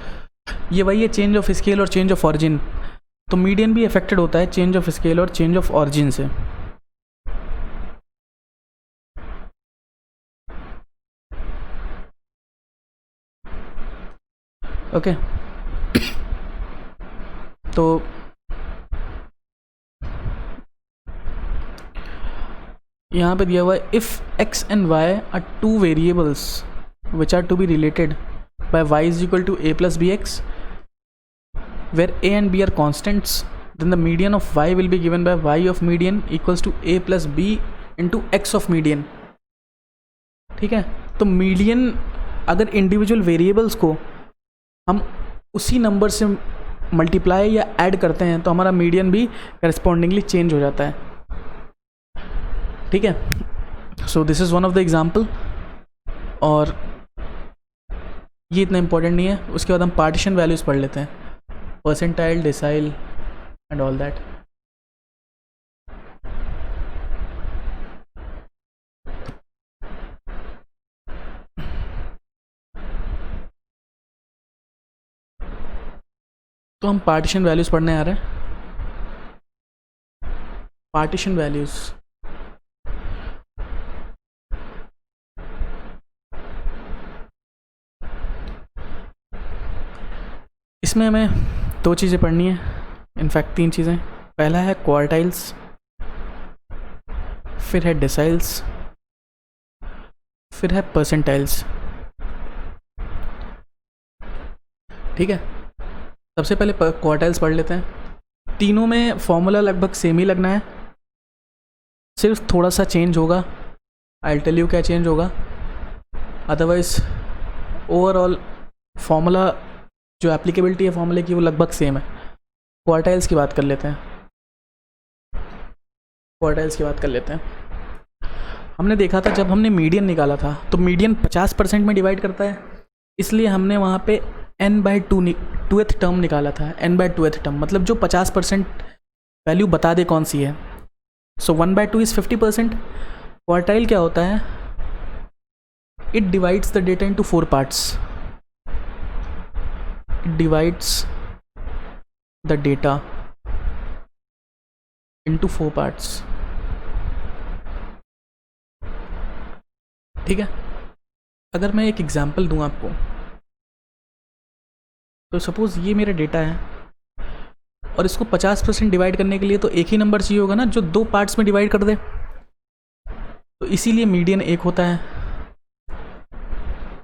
ये वही है चेंज ऑफ स्केल और चेंज ऑफ ऑरिजिन। तो मीडियन भी अफेक्टेड होता है चेंज ऑफ स्केल और चेंज ऑफ ऑरिजिन से। ओके, तो यहाँ पे दिया हुआ है if x and y are two variables which are to be related by y is equal to a plus b x, where a and b are constants, then the median of y will be given by y of median equals to a plus b into x of median. ठीक है, तो median अगर individual variables को हम उसी number से multiply या add करते हैं तो हमारा मीडियन भी करस्पॉन्डिंगली चेंज हो जाता है. ठीक है, so this is one of the example. और ये इतना इम्पोर्टेंट नहीं है. उसके बाद हम पार्टीशन वैल्यूज़ पढ़ लेते हैं, percentile, decyl and all that. तो हम पार्टीशन वैल्यूज पढ़ने आ रहे हैं. पार्टीशन वैल्यूज इसमें हमें दो चीज़ें पढ़नी है, इनफैक्ट तीन चीज़ें. पहला है क्वार्टाइल्स, फिर है डेसाइल्स, फिर है परसेंटाइल्स. ठीक है, सबसे पहले क्वार्टाइल्स पढ़ लेते हैं. तीनों में फॉर्मूला लगभग सेम ही लगना है, सिर्फ थोड़ा सा चेंज होगा. आई विल टेल यू क्या चेंज होगा. अदरवाइज ओवरऑल फॉर्मूला जो एप्लीकेबिलिटी है फॉर्मूले की वो लगभग सेम है. क्वार्टाइल्स की बात कर लेते हैं. क्वार्टाइल्स की बात कर लेते हैं. हमने देखा था जब हमने मीडियन निकाला था तो मीडियन 50% में डिवाइड करता है, इसलिए हमने वहाँ पे n/2th टर्म निकाला था. n/2th टर्म मतलब जो 50% वैल्यू बता दे कौन सी है. सो 1/2 इज़ 50%. क्वार्टाइल क्या होता है? It divides the data into 4 parts. It divides the data into 4 parts. ठीक है, अगर मैं एक एग्जांपल दूं आपको, तो सपोज ये मेरा डेटा है और इसको 50% डिवाइड करने के लिए तो एक ही नंबर चाहिए होगा ना जो 2 पार्ट्स में डिवाइड कर दे. तो इसीलिए मीडियन 1 होता है.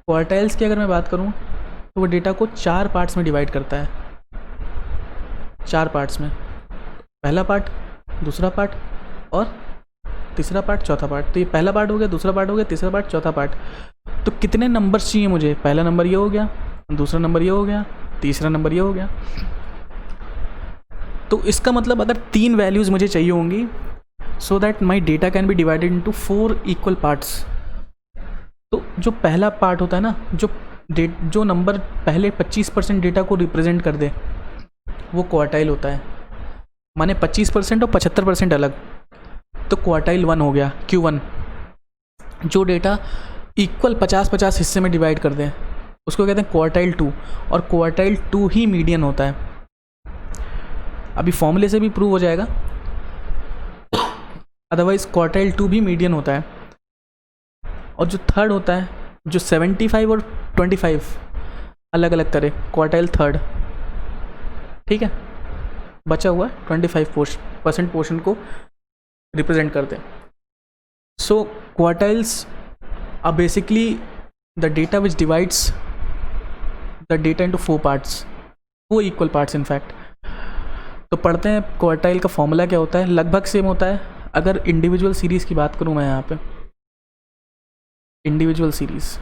क्वार्टाइल्स की अगर मैं बात करूं तो वो डेटा को 4 पार्ट्स में डिवाइड करता है. 4 पार्ट्स में, पहला पार्ट, दूसरा पार्ट और तीसरा पार्ट, चौथा पार्ट. तो ये पहला पार्ट हो गया, दूसरा पार्ट हो गया, तीसरा पार्ट, चौथा पार्ट. तो कितने नंबर्स चाहिए मुझे? पहला नंबर ये हो गया, दूसरा नंबर ये हो गया, तीसरा नंबर ये हो गया. तो इसका मतलब अगर 3 वैल्यूज़ मुझे चाहिए होंगी so that my data can be divided into 4 equal parts. तो जो पहला पार्ट होता है ना, जो नंबर पहले 25% डेटा को रिप्रेजेंट कर दे वो क्वार्टाइल होता है. माने 25% और 75% अलग, तो क्वार्टाइल 1 हो गया, Q1. जो डेटा इक्वल 50-50 हिस्से में डिवाइड कर दें उसको कहते हैं क्वार्टाइल 2. और क्वार्टाइल 2 ही मीडियन होता है. अभी फॉर्मूले से भी प्रूव हो जाएगा, अदरवाइज क्वार्टाइल 2 भी मीडियन होता है. और जो थर्ड होता है, जो 75 और 25 अलग अलग करे, क्वार्टाइल थर्ड. ठीक है, बचा हुआ 25% पोर्शन को रिप्रेजेंट करते हैं. So quartiles are basically the data which divides the data into 4 parts, 4 equal parts in fact. तो पढ़ते हैं क्वार्टाइल का फॉर्मूला क्या होता है. लगभग सेम होता है. अगर इंडिविजुअल सीरीज़ की बात करूँ मैं यहाँ पे, इंडिविजुअल सीरीज़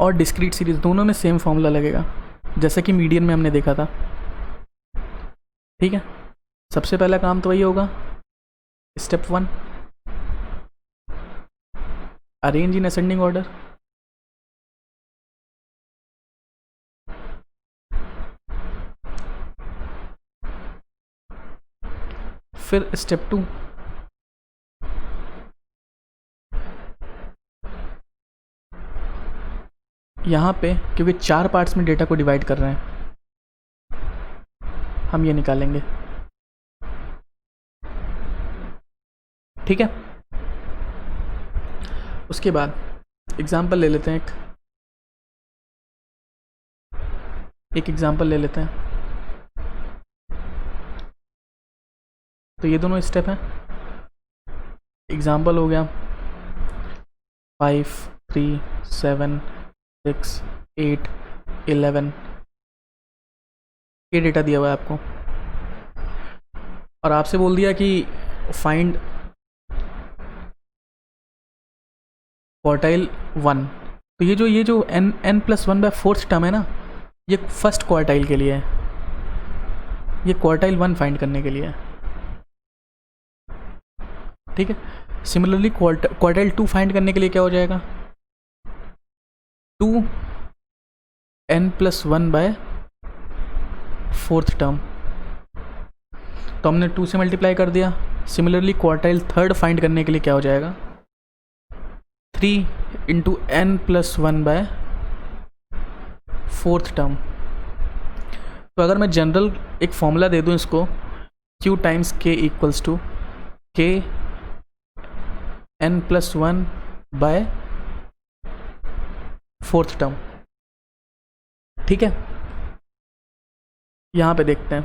और डिस्क्रीट सीरीज़ दोनों में सेम फॉर्मूला लगेगा जैसा कि मीडियन में हमने देखा था. ठीक है, सबसे पहला काम तो वही होगा, step 1, arrange in ascending order. फिर स्टेप 2, यहाँ पे क्योंकि 4 पार्ट्स में डेटा को डिवाइड कर रहे हैं हम ये निकालेंगे. ठीक है, उसके बाद एग्ज़ाम्पल ले लेते हैं, एक एग्ज़ाम्पल ले लेते हैं। तो ये दोनों स्टेप हैं। एग्ज़ाम्पल हो गया 5, 3, 7, 6, 8, 11, ये डेटा दिया हुआ है आपको, और आपसे बोल दिया कि फाइंड क्वार्टाइल 1। तो ये जो n+1/4 टर्म है ना, ये फर्स्ट क्वार्टाइल के लिए है, ये क्वार्टाइल 1 फाइंड करने के लिए है, ठीक है। सिमिलरली क्वार्टाइल 2 फाइंड करने के लिए क्या हो जाएगा, 2n+1/4 टर्म, तो हमने 2 से मल्टीप्लाई कर दिया। सिमिलरली क्वार्टाइल 3 फाइंड करने के लिए क्या हो जाएगा, 3 × n+1/4 टर्म। तो अगर मैं जनरल एक फॉर्मूला दे दूं इसको, Q × K = K n+1/4 term, ठीक है। यहाँ पे देखते हैं,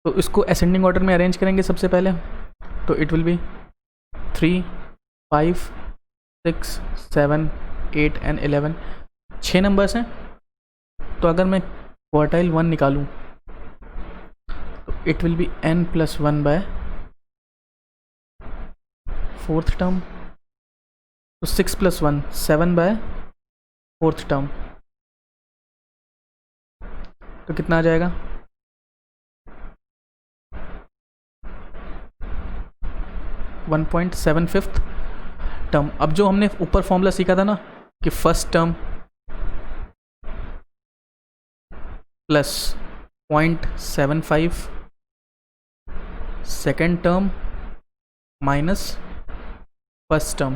तो इसको असेंडिंग ऑर्डर में अरेंज करेंगे सबसे पहले। तो it will be 3, 5, 6, 7, 8 and 11, 6 numbers हैं। तो अगर मैं क्वार्टाइल 1 निकालूं तो it will B n+1/4 term, तो 6 + 1 7/4 टर्म, तो कितना आ जाएगा, 1.75 टर्म। अब जो हमने ऊपर फॉर्मूला सीखा था ना कि first term plus 0.75, second term minus first term,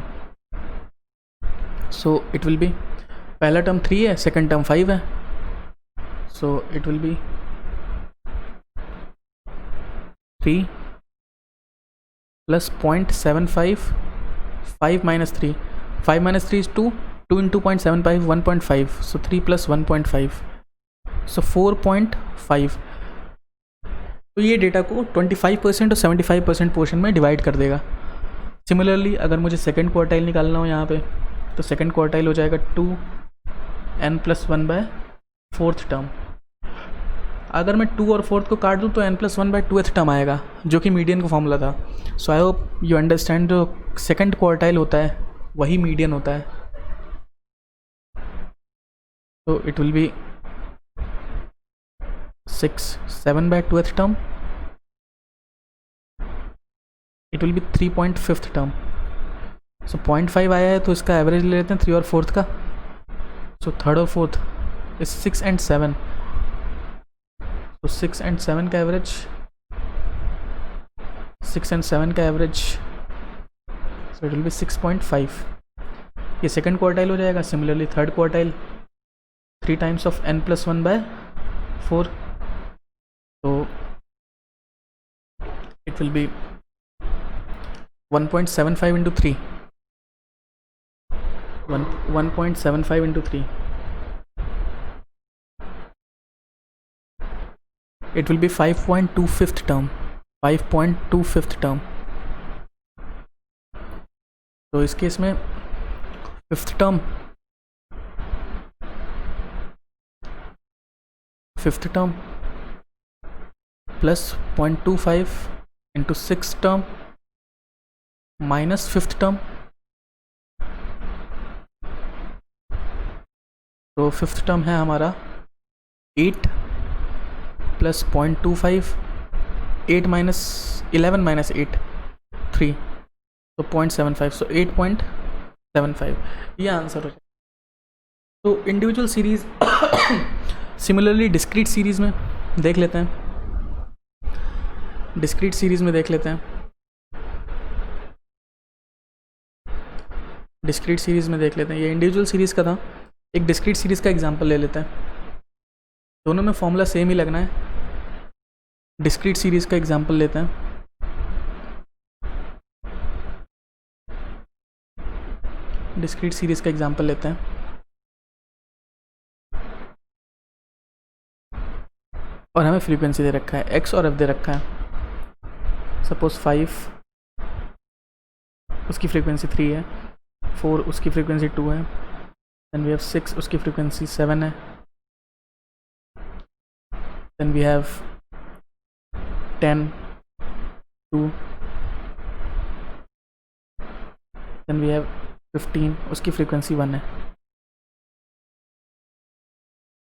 so it will B, पहला टर्म 3 है, सेकेंड टर्म 5 है, सो it will be 3 + 0.75, 5 - 3, 5 - 3 is 2, 2 × 0.75 1.5, so 3 + 1.5, so 4.5। तो ये डेटा को 25% और 75% पोर्शन में डिवाइड कर देगा। सिमिलरली अगर मुझे सेकंड क्वार्टाइल निकालना हो यहाँ पे, तो सेकंड क्वार्टाइल हो जाएगा 2n+1/4 टर्म। अगर मैं 2 और 4 को काट दूँ तो n+1/2th टर्म आएगा, जो कि मीडियन का फॉर्मूला था। So I hope you understand, जो सेकंड क्वार्टाइल होता है वही मीडियन होता है। तो it will be 6, 7/2th term, it will be 3.5th term. So 0.5 आया है तो इसका एवरेज ले लेते हैं 3 और 4 का। सो थर्ड और फोर्थ इज 6 and 7, तो 6 and 7 का एवरेज, 6 and 7 का average, so it will B 6.5। ये सेकंड क्वार्टाइल हो जाएगा। Similarly third quartile 3 times of n+1/4, तो it will B 1.75 × 3, 1.75 × 3, it will be 5.25th term, 5.25th term। तो इस केस में fifth term plus 0.25 × 6 term minus fifth term, तो fifth term है हमारा 8 + 0.25, 8 - 11 - 8 3, तो 0.75, सो 8.75 ये आंसर हो जाए। तो individual series similarly discrete series में देख लेते हैं, डिस्क्रीट सीरीज़ में देख लेते हैं, डिस्क्रीट सीरीज़ में देख लेते हैं। ये इंडिविजुअल सीरीज़ का था, एक डिस्क्रीट सीरीज़ का एग्जांपल ले लेते हैं। दोनों में फॉर्मूला सेम ही लगना है। डिस्क्रीट सीरीज़ का एग्जांपल लेते हैं। डिस्क्रीट सीरीज़ का एग्जांपल लेते हैं। और हमें फ्रीक्वेंसी दे रखा है, एक्स और एफ दे रखा है। सपोज 5 उसकी फ्रीक्वेंसी 3 है, 4 उसकी फ्रीक्वेंसी 2 है, देन वी हैव 6 उसकी फ्रीक्वेंसी 7 है, then we have 10 2, then we have 15 उसकी फ्रीक्वेंसी 1 है।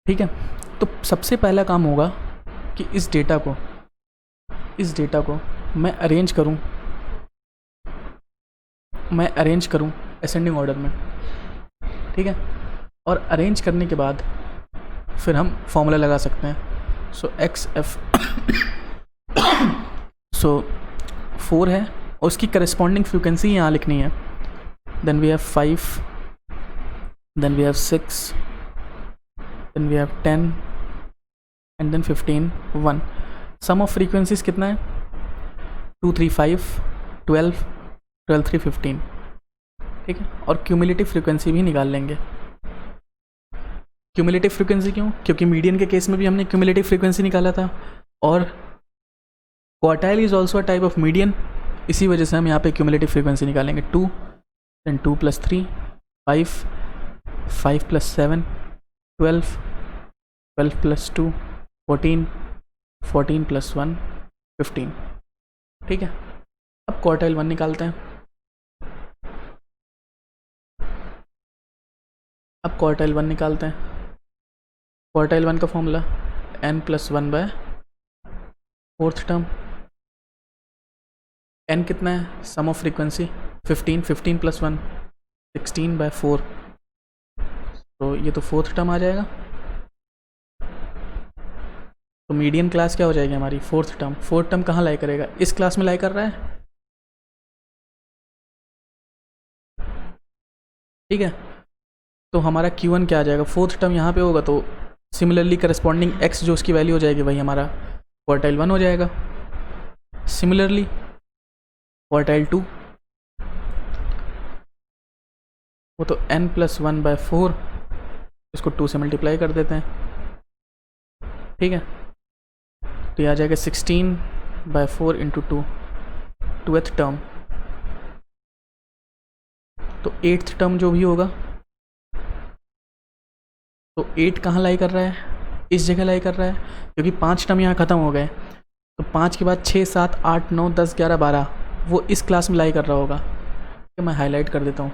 ठीक है, तो सबसे पहला काम होगा कि इस डेटा को मैं अरेंज करूं असेंडिंग ऑर्डर में। ठीक है, और अरेंज करने के बाद फिर हम फॉर्मूला लगा सकते हैं। सो एक्स एफ 4 है और उसकी करस्पॉन्डिंग फ्रीक्वेंसी यहाँ लिखनी है। Then we have 5, then we have 6, then we have 10 and then 15 1। Sum of frequencies कितना है? 2 3 5 12 12 3 15। ठीक है, और क्यूमुलेटिव फ्रीक्वेंसी भी निकाल लेंगे। क्यूमुलेटिव फ्रीक्वेंसी क्यों? क्योंकि मीडियन के केस में भी हमने क्यूमुलेटिव फ्रीक्वेंसी निकाला था, और quartile is also a type of median, इसी वजह से हम यहाँ पे क्यूमुलेटिव फ्रीक्वेंसी निकालेंगे। 2 देन 2 + 3 5 5 + 7 12 12 + 2 14 14 + 1 15। ठीक है, अब क्वार्टाइल 1 निकालते हैं। क्वार्टाइल 1 का formula n + 1 4th term. n कितना है? सम ऑफ फ्रीक्वेंसी 15 15 + 1 16/4, तो ये तो 4th टर्म आ जाएगा। तो मीडियन क्लास क्या हो जाएगी हमारी? 4th term. 4th टर्म कहाँ लाई करेगा? इस क्लास में लाई कर रहा है। ठीक है, तो हमारा Q1 क्या आ जाएगा? 4th टर्म यहाँ पे होगा, तो सिमिलरली करस्पॉन्डिंग x जो उसकी वैल्यू हो जाएगी वही हमारा क्वार्टाइल 1 हो जाएगा। सिमिलरली क्वार्टाइल 2, वो तो n + 1/4, इसको 2 से मल्टीप्लाई कर देते हैं। ठीक है, तो ये आ जाएगा 16/4 × 2 2th टर्म। तो 8th टर्म जो भी होगा, तो 8 कहाँ लाई कर रहा है? इस जगह लाई कर रहा है, क्योंकि 5 टर्म यहाँ ख़त्म हो गए। तो 5 के बाद 6 7 8 9 10 11 12 वो इस क्लास में लाई कर रहा होगा। तो मैं हाईलाइट कर देता हूँ,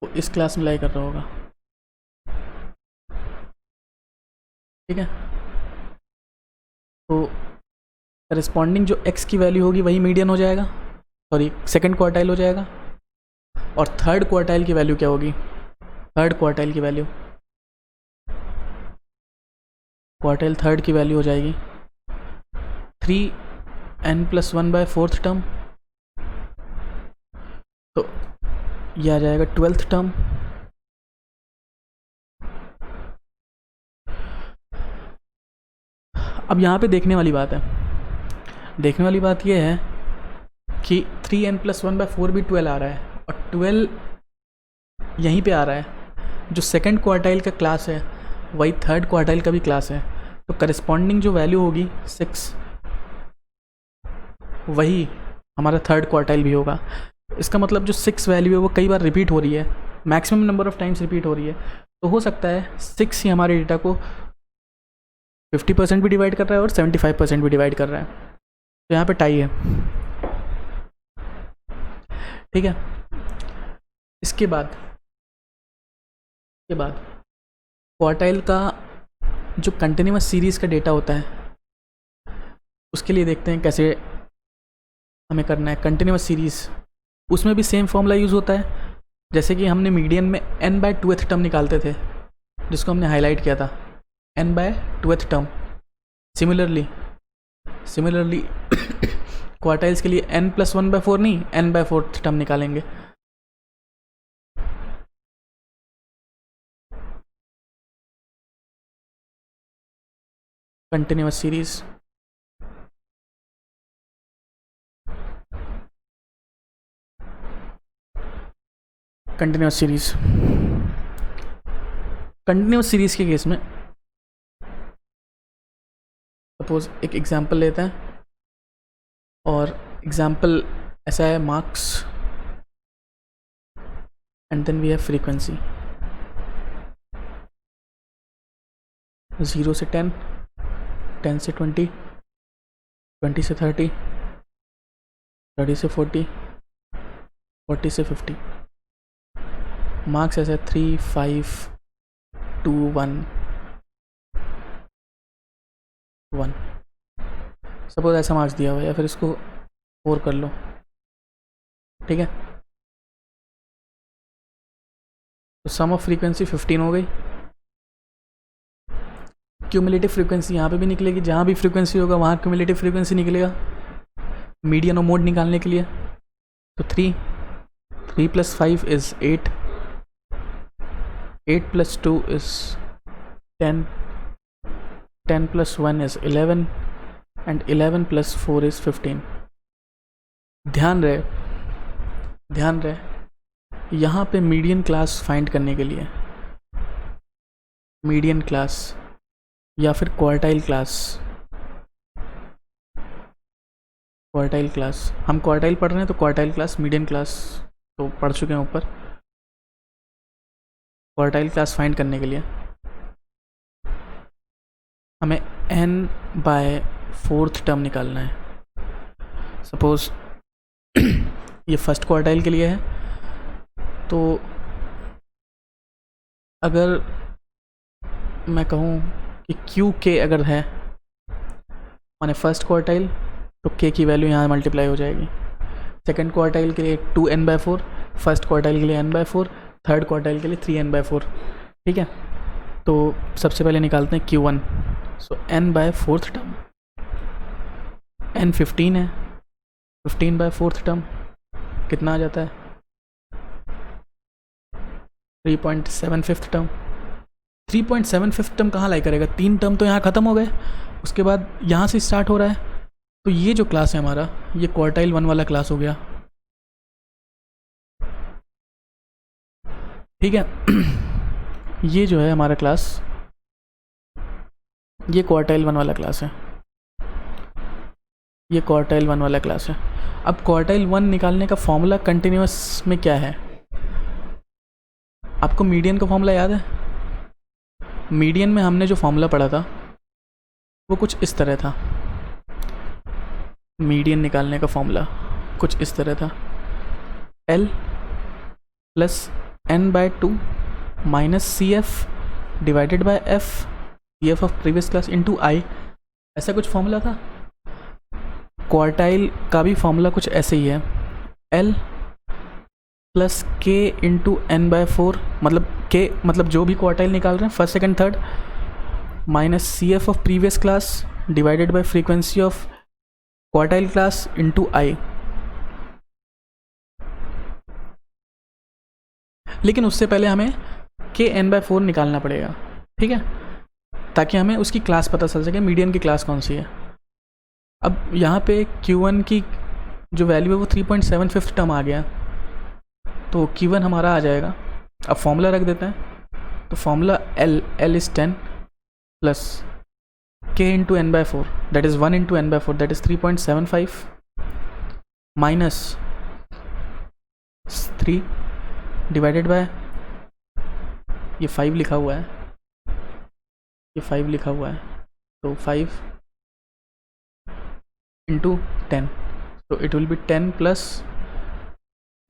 वो इस क्लास में लाई कर रहा होगा। ठीक है, तो करस्पॉन्डिंग जो x की वैल्यू होगी वही मीडियन हो जाएगा, सॉरी सेकंड क्वार्टाइल हो जाएगा। और थर्ड क्वार्टाइल की वैल्यू क्या होगी? क्वार्टाइल थर्ड की वैल्यू हो जाएगी 3n + 1/4th टर्म, तो ये आ जाएगा 12th टर्म। अब यहाँ पे देखने वाली बात यह है कि 3n + 1/4 भी 12 आ रहा है, और 12 यहीं पे आ रहा है। जो सेकंड क्वार्टाइल का क्लास है वही थर्ड क्वार्टाइल का भी क्लास है, तो करस्पॉन्डिंग जो वैल्यू होगी 6 वही हमारा थर्ड क्वार्टाइल भी होगा। इसका मतलब जो 6 वैल्यू है वो कई बार रिपीट हो रही है, maximum number of times repeat हो रही है। तो हो सकता है 6 ही हमारे डेटा को 50% भी डिवाइड कर रहा है और 75% भी डिवाइड कर रहा है। तो यहाँ पे टाई है। ठीक है, इसके बाद क्वार्टाइल का जो कंटिन्यूअस सीरीज़ का डेटा होता है उसके लिए देखते हैं कैसे हमें करना है। कंटिन्यूअस सीरीज़, उसमें भी सेम फॉर्मूला यूज़ होता है, जैसे कि हमने मीडियन में n/2th टर्म निकालते थे, जिसको हमने हाईलाइट किया था, n/2th टर्म। सिमिलरली क्वार्टाइल्स के लिए n + 1/4 नहीं, n/4th टर्म निकालेंगे। कंटिन्यूअस सीरीज़, कंटिन्यूस सीरीज़ के केस में सपोज एक एग्जांपल लेते हैं, और एग्जांपल ऐसा है marks and then we have frequency 0 से 10, 10 से 20, 20 से 30, 30 से 40, 40 से 50। मार्क्स ऐसा 3, 5, 2, 1, 1। सपोज ऐसा मार्क्स दिया हुआ है, या फिर इसको 4 कर लो, ठीक है। तो सम ऑफ फ्रीक्वेंसी 15 हो गई। क्यूमुलेटिव फ्रीक्वेंसी यहाँ पे भी निकलेगी, जहाँ भी फ्रीक्वेंसी होगा वहाँ क्यूमुलेटिव फ्रीक्वेंसी निकलेगा मीडियन और मोड निकालने के लिए। तो 3 + 5 is 8, 8 + 2 is 10, 10 + 1 is 11 and 11 + 4 is 15। ध्यान रहे यहाँ पे मीडियन क्लास फाइंड करने के लिए, मीडियन क्लास या फिर क्वार्टाइल क्लास, हम क्वार्टाइल पढ़ रहे हैं तो क्वार्टाइल क्लास, मीडियन क्लास तो पढ़ चुके हैं ऊपर। क्वार्टाइल क्लास फाइंड करने के लिए हमें n/4 टर्म निकालना है। सपोज ये फर्स्ट क्वार्टाइल के लिए है, तो अगर मैं कहूँ कि QK अगर है माने फर्स्ट क्वार्टाइल, तो K की वैल्यू यहाँ मल्टीप्लाई हो जाएगी। सेकंड क्वार्टाइल के लिए 2n/4, फर्स्ट क्वार्टाइल के लिए n/4, थर्ड क्वार्टाइल के लिए 3n/4, ठीक है। तो सबसे पहले निकालते हैं Q1। सो n/4 टर्म, n 15 है, 15/4 टर्म कितना आ जाता है 3.75 टर्म। 3.75 टर्म कहाँ लाई करेगा, 3 टर्म तो यहाँ ख़त्म हो गए, उसके बाद यहाँ से स्टार्ट हो रहा है। तो ये जो क्लास है हमारा, ये क्वार्टाइल 1 वाला क्लास हो गया, ठीक है। ये जो है हमारा क्लास, ये क्वार्टाइल 1 वाला क्लास है, ये क्वार्टाइल 1 वाला क्लास है। अब क्वार्टाइल 1 निकालने का फॉर्मूला कंटिन्यूस में क्या है, आपको मीडियन का फॉर्मूला याद है? मीडियन में हमने जो फॉर्मूला पढ़ा था वो कुछ इस तरह था। मीडियन निकालने का फॉर्मूला कुछ इस तरह था, L + n/2 - CF / F, CF of previous class * I, ऐसा कुछ फॉर्मूला था। क्वार्टाइल का भी फॉर्मूला कुछ ऐसे ही है, L + K × n/4, मतलब K मतलब जो भी क्वार्टाइल निकाल रहे हैं first second third, - CF of previous class / frequency of quartile class * I। लेकिन उससे पहले हमें K n/4 निकालना पड़ेगा, ठीक है, ताकि हमें उसकी क्लास पता चल सके मीडियन की क्लास कौन सी है। अब यहाँ पे Q1 की जो वैल्यू है वो 3.75 टर्म आ गया, तो Q1 हमारा आ जाएगा। अब फॉर्मूला रख देते हैं, तो formula L is 10 + K × n/4, that is 1 × n/4, that is 3.75 -3 / ये 5 लिखा हुआ है, ये 5 लिखा हुआ है, तो 5 × 10, तो it will be 10 +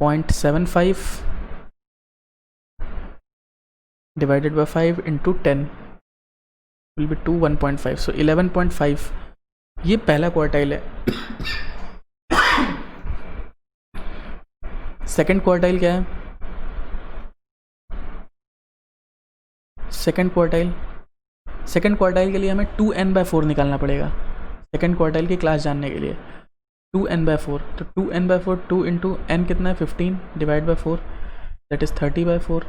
0.75 / 5 × 10 will be 1.5, so 11.5। ये पहला क्वार्टाइल है। सेकंड क्वार्टाइल क्या है, सेकंड क्वार्टाइल के लिए हमें 2n/4 निकालना पड़ेगा। सेकंड क्वार्टाइल की क्लास जानने के लिए 2n/4, तो 2n/4 2 × n कितना है 15 / 4, that is 30/4,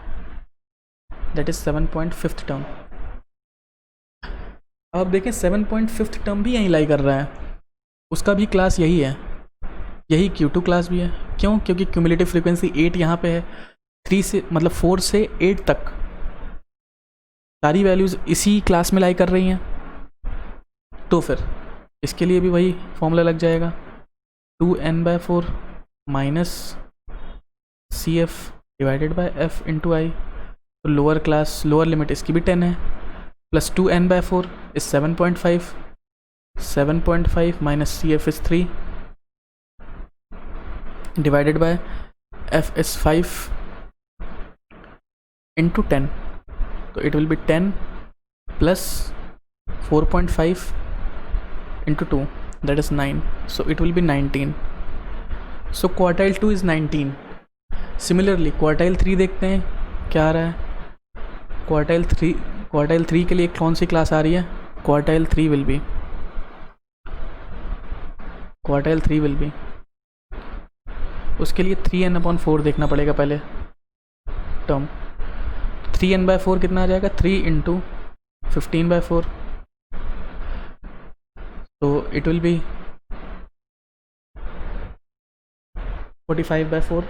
that is 7.5 term. अब देखें 7.5 टर्म भी यहीं लाई कर रहा है, उसका भी क्लास यही है, यही Q2 क्लास भी है। क्यों? क्योंकि क्यूमुलेटिव फ्रीक्वेंसी 8 यहाँ पे है, 3 से मतलब 4 से 8 तक सारी वैल्यूज़ इसी क्लास में लाई कर रही हैं, तो फिर इसके लिए भी वही फॉर्मूला लग जाएगा 2n/4 minus CF divided by F into I. तो लोअर क्लास लोअर लिमिट इसकी भी 10 है, plus 2n/4 is 7.5, 7.5 minus CF is 3 divided by F is 5 into 10। तो it will be 10 plus 4.5 into 2, that is 9, so it will be 19. So quartile 2 is 19. Similarly quartile 3 देखते हैं क्या आ रहा है। quartile 3 के लिए कौन सी क्लास आ रही है? quartile 3 will be उसके लिए 3n/4 देखना पड़ेगा पहले टर्म। 3n/4 कितना आ जाएगा? 3 इंटू 15/4, तो it will B 45/4,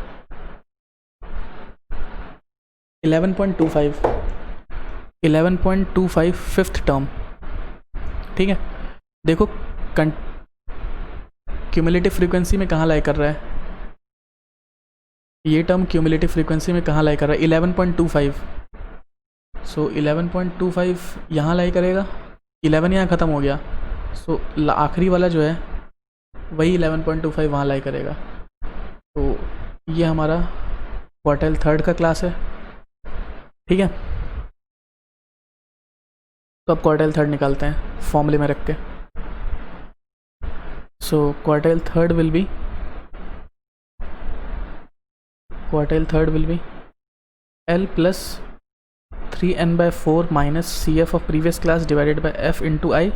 11.25 fifth term. ठीक है, देखो क्यूमुलेटिव फ्रीक्वेंसी में कहाँ लाई कर रहा है ये टर्म, क्यूमुलेटिव फ्रीक्वेंसी में कहाँ लाई कर रहा है? 11.25। सो 11.25 यहाँ लाई करेगा, 11 यहाँ ख़त्म हो गया, सो आखिरी वाला जो है वही 11.25 वहाँ लाई करेगा। तो ये हमारा क्वार्टाइल थर्ड का क्लास है। ठीक है, तो अब क्वार्टाइल थर्ड निकालते हैं फॉर्मूले में रख के। So quartile third will be L plus 3n/4 minus CF of previous class divided by F into I.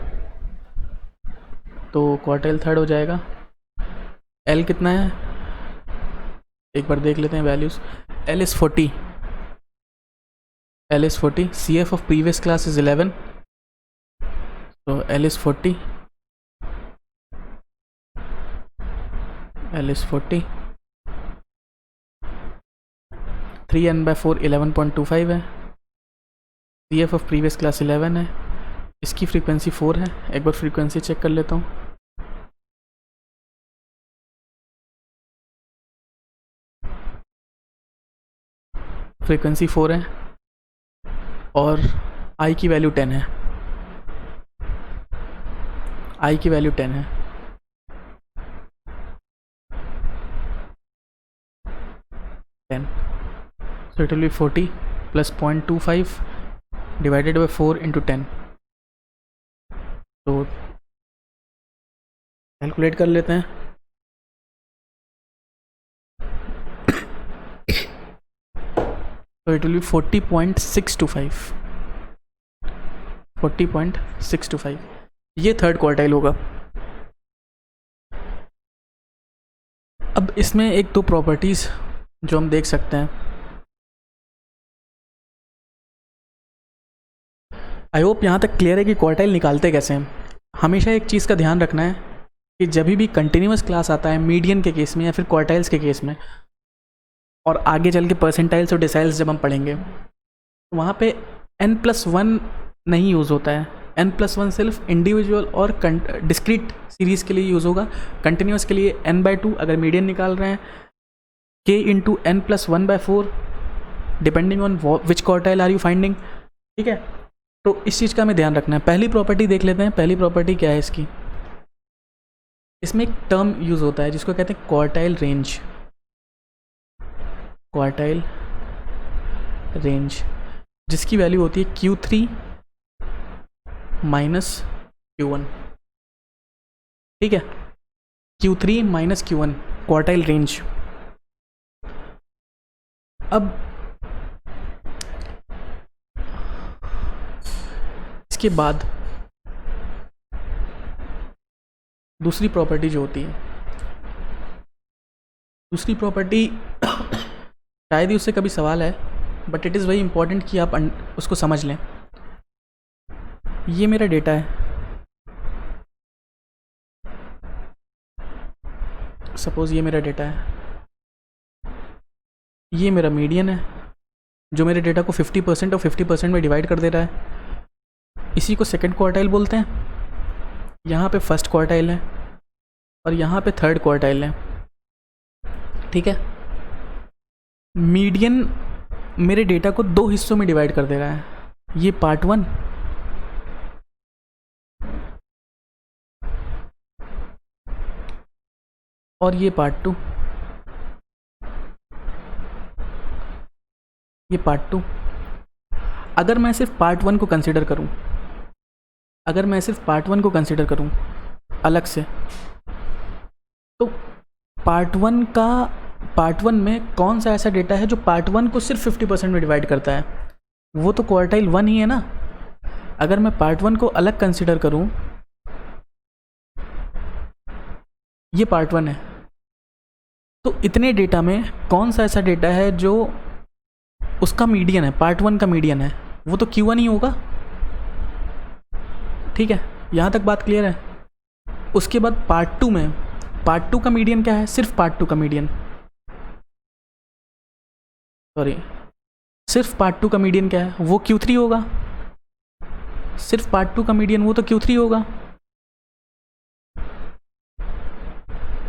तो क्वार्टाइल थर्ड हो जाएगा, L कितना है एक बार देख लेते हैं values. L is 40, CF of previous class is 11, तो L इज़ 40, 3n/4 11.25 है, CF ऑफ प्रीवियस क्लास 11 है, इसकी फ्रीक्वेंसी 4 है। एक बार फ्रीक्वेंसी चेक कर लेता हूँ। फ्रीक्वेंसी 4 है और आई की वैल्यू 10 है, आई की वैल्यू 10 है। So it will be 40 plus 0.25 divided by 4 into 10। तो कैलकुलेट कर लेते हैं। तो इट विल बी 40.625। ये थर्ड क्वार्टाइल होगा। अब इसमें एक दो प्रॉपर्टीज़ जो हम देख सकते हैं, आई होप यहाँ तक क्लियर है कि क्वार्टाइल निकालते कैसे हैं। हमेशा एक चीज़ का ध्यान रखना है कि जब भी कंटिन्यूस क्लास आता है मीडियन के केस में या फिर क्वार्टाइल्स के केस में, और आगे चल के परसेंटाइल्स और डिसाइल्स जब हम पढ़ेंगे, तो वहाँ पे n+1 नहीं यूज़ होता है। n+1 सिर्फ इंडिविजुअल और डिस्क्रीट सीरीज़ के लिए यूज़ होगा। कंटिन्यूस के लिए n/2 अगर मीडियन निकाल रहे हैं, k into n+1/4 depending on which quartile are you finding. ठीक है, तो इस चीज़ का हमें ध्यान रखना है। पहली प्रॉपर्टी देख लेते हैं। पहली प्रॉपर्टी क्या है इसकी? इसमें एक टर्म यूज़ होता है जिसको कहते हैं क्वार्टाइल रेंज, जिसकी वैल्यू होती है Q3 माइनस Q1। ठीक है, Q3 minus Q1 quartile range. अब इसके बाद दूसरी प्रॉपर्टी जो होती है, दूसरी प्रॉपर्टी शायद ही उससे कभी सवाल है, but it is very important कि आप उसको समझ लें। ये मेरा डेटा है, सपोज़ ये मेरा डेटा है, ये मेरा मीडियन है जो मेरे डेटा को 50% और 50% में डिवाइड कर दे रहा है। इसी को सेकंड क्वार्टाइल बोलते हैं। यहाँ पे फर्स्ट क्वार्टाइल है और यहाँ पे थर्ड क्वार्टाइल है, ठीक है। मीडियन मेरे डेटा को 2 हिस्सों में डिवाइड कर दे रहा है, ये पार्ट 1 और ये पार्ट 2, ये पार्ट 2। अगर मैं सिर्फ पार्ट 1 को कंसिडर करूं, अगर मैं सिर्फ पार्ट 1 को कंसिडर करूं अलग से, तो पार्ट 1 में कौन सा ऐसा डेटा है जो पार्ट 1 को सिर्फ 50% में डिवाइड करता है? वो तो क्वार्टाइल 1 ही है ना। अगर मैं पार्ट 1 को अलग कंसिडर करूं, ये पार्ट 1 है, तो इतने डेटा में कौन सा ऐसा डेटा है जो उसका मीडियन है, पार्ट 1 का मीडियन है? वो तो Q1 ही होगा, ठीक है। यहाँ तक बात क्लियर है। उसके बाद पार्ट 2 में, पार्ट 2 का मीडियन क्या है? सिर्फ पार्ट 2 का मीडियन, सॉरी, सिर्फ पार्ट 2 का मीडियन क्या है? वो Q3 होगा। सिर्फ पार्ट 2 का मीडियन वो तो Q3 होगा।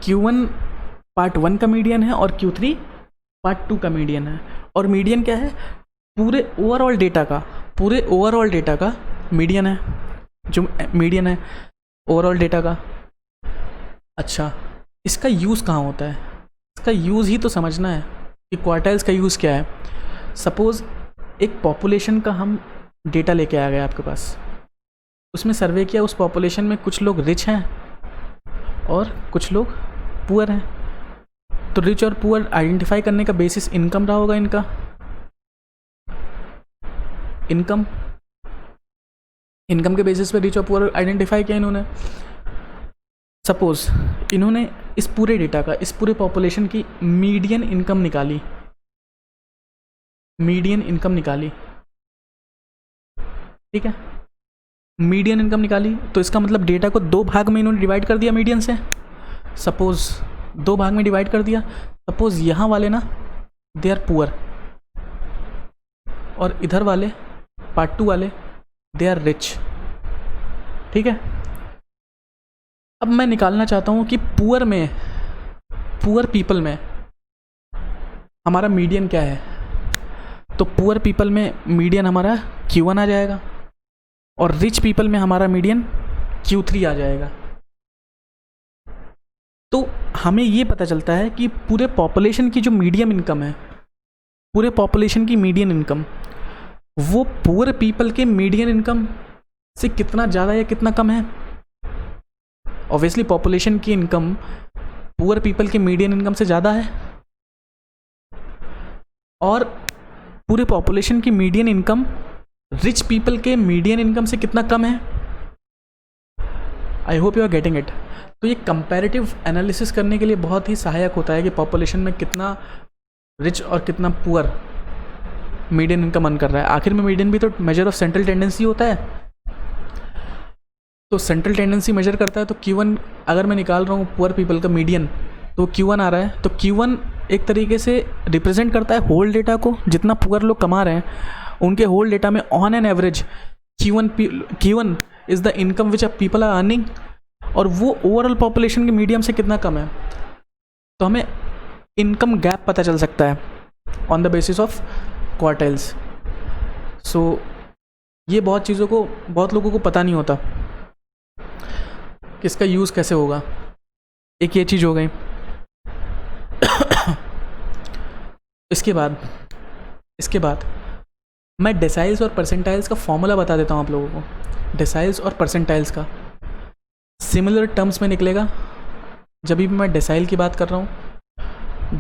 Q1 पार्ट 1 का मीडियन है और Q3 पार्ट 2 का मीडियन है। और मीडियन क्या है? पूरे ओवरऑल डेटा का, पूरे ओवरऑल डेटा का मीडियन है, जो मीडियन है ओवरऑल डेटा का। अच्छा, इसका यूज़ कहाँ होता है? इसका यूज़ ही तो समझना है कि क्वार्टाइल्स का यूज़ क्या है। सपोज़ एक पॉपुलेशन का हम डेटा लेके आ गए आपके पास, उसमें सर्वे किया, उस पॉपुलेशन में कुछ लोग रिच हैं और कुछ लोग पुअर हैं। तो रिच और पुअर आइडेंटिफाई करने का बेसिस इनकम रहा होगा इनका, इनकम के बेसिस पे रिच और पुअर आइडेंटिफाई किया इन्होंने। सपोज इन्होंने इस पूरे डेटा का, इस पूरे पॉपुलेशन की मीडियन इनकम निकाली, मीडियन इनकम निकाली, ठीक है। मीडियन इनकम निकाली तो इसका मतलब डेटा को 2 भाग में इन्होंने डिवाइड कर दिया मीडियन से। सपोज 2 भाग में डिवाइड कर दिया। सपोज यहाँ वाले ना दे आर पुअर और इधर वाले पार्ट 2 वाले दे आर रिच, ठीक है। अब मैं निकालना चाहता हूँ कि पुअर में, पुअर पीपल में हमारा मीडियन क्या है। तो पुअर पीपल में मीडियन हमारा Q1 आ जाएगा और रिच पीपल में हमारा मीडियन Q3 आ जाएगा। तो हमें ये पता चलता है कि पूरे पॉपुलेशन की जो मीडियम इनकम है, पूरे पॉपुलेशन की मीडियन इनकम, वो पुअर पीपल के मीडियन इनकम से कितना ज़्यादा या कितना कम है। ऑब्वियसली पॉपुलेशन की इनकम पुअर पीपल के मीडियन इनकम से ज़्यादा है और पूरे पॉपुलेशन की मीडियन इनकम रिच पीपल के मीडियन इनकम से कितना कम है। I hope you are getting it. तो ये कंपैरेटिव एनालिसिस करने के लिए बहुत ही सहायक होता है कि पॉपुलेशन में कितना रिच और कितना पुअर मीडियन इनकम अर्न कर रहा है। आखिर में मीडियन भी तो मेजर ऑफ सेंट्रल टेंडेंसी होता है। तो सेंट्रल टेंडेंसी मेजर करता है, तो Q1 अगर मैं निकाल रहा हूँ पुअर पीपल का मीडियन, तो Q1 आ रहा है। तो Q1 एक तरीके से रिप्रेजेंट करता है होल डेटा को, जितना पुअर लोग कमा रहे हैं उनके होल डेटा में on an average Q1 is the income which people are earning, और वो ओवरऑल पॉपुलेशन के मीडियम से कितना कम है। तो हमें इनकम गैप पता चल सकता है on the basis of quartiles. सो ये बहुत चीज़ों को, बहुत लोगों को पता नहीं होता कि इसका यूज़ कैसे होगा। एक ये चीज़ हो गई। इसके बाद मैं डेसाइल्स और परसेंटाइल्स का फॉर्मूला बता देता हूँ आप लोगों को। डेसाइल्स और परसेंटाइल्स का सिमिलर टर्म्स में निकलेगा जब भी मैं डेसाइल की बात कर रहा हूँ।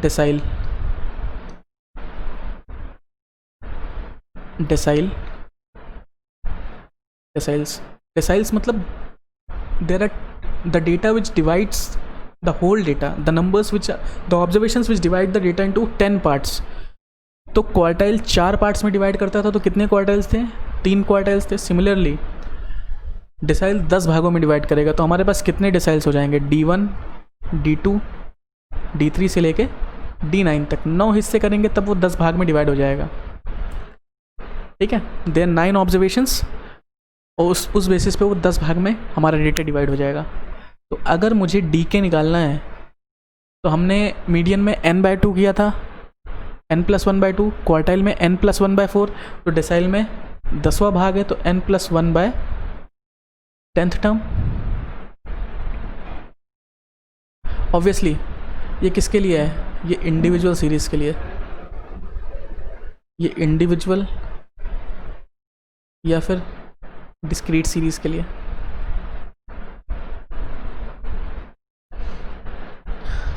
डेसाइल्स मतलब there are the data which divides the whole data, the numbers which are, the observations which divide the data into 10 parts. तो क्वार्टाइल 4 पार्ट्स में डिवाइड करता था, तो कितने क्वार्टाइल्स थे? 3 क्वार्टाइल्स थे। सिमिलरली डेसाइल 10 भागों में डिवाइड करेगा, तो हमारे पास कितने डेसाइल्स हो जाएंगे? D1, D2, D3 से लेके D9 तक 9 हिस्से करेंगे तब वो 10 भाग में डिवाइड हो जाएगा। ठीक है, देन 9 ऑब्जर्वेशंस, और उस बेसिस पे वो 10 भाग में हमारा डेटा डिवाइड हो जाएगा। तो अगर मुझे डी के निकालना है तो हमने मीडियन में n/2 किया था, n+1/2, क्वार्टाइल में n+1/4, तो डेसाइल में 10वां भाग है तो n+1/10th टर्म। ऑब्वियसली ये किसके लिए है, ये इंडिविजुअल सीरीज़ के लिए, ये इंडिविजुअल या फिर डिस्क्रीट सीरीज़ के लिए।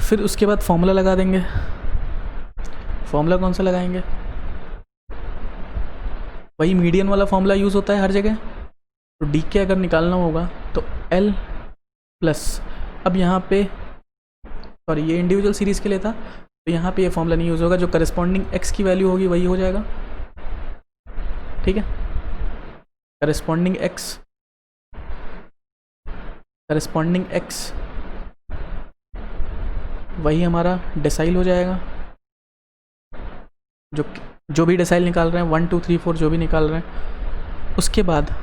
फिर उसके बाद फॉर्मूला लगा देंगे। फॉर्मूला कौन सा लगाएंगे, वही मीडियन वाला फॉर्मूला यूज़ होता है हर जगह। तो डी के अगर निकालना होगा तो L प्लस, अब यहाँ पे सॉरी ये इंडिविजुअल सीरीज़ के लिए था, तो यहाँ पे ये फॉर्मूला नहीं यूज़ होगा, जो करस्पॉन्डिंग x की वैल्यू होगी वही हो जाएगा। ठीक है, करस्पॉन्डिंग x वही हमारा डेसाइल हो जाएगा। जो भी डेसाइल निकाल रहे हैं 1 2 3 4 जो भी निकाल रहे हैं। उसके बाद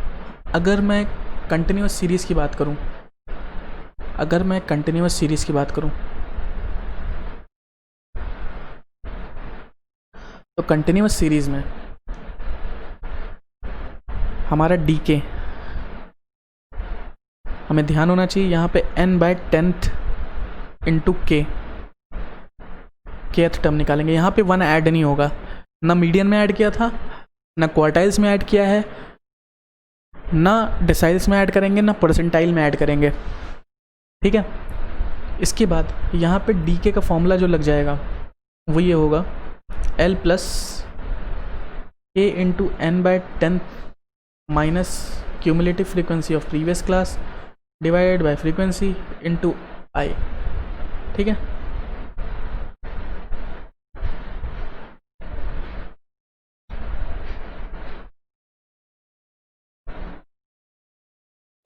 अगर मैं कंटिन्यूस सीरीज़ की बात करूं, तो कंटिन्यूस सीरीज़ में हमारा डी के, हमें ध्यान होना चाहिए यहाँ पे n/10th इंटू kth टर्म निकालेंगे। यहाँ पे 1 ऐड नहीं होगा, ना मीडियन में ऐड किया था, ना क्वार्टाइल्स में ऐड किया है, ना डेसाइल्स में ऐड करेंगे, ना परसेंटाइल में ऐड करेंगे। ठीक है, इसके बाद यहाँ पे डी के का फॉर्मूला जो लग जाएगा वो ये होगा L plus k into n/10 minus cumulative frequency of previous class divided by frequency into I. ठीक है,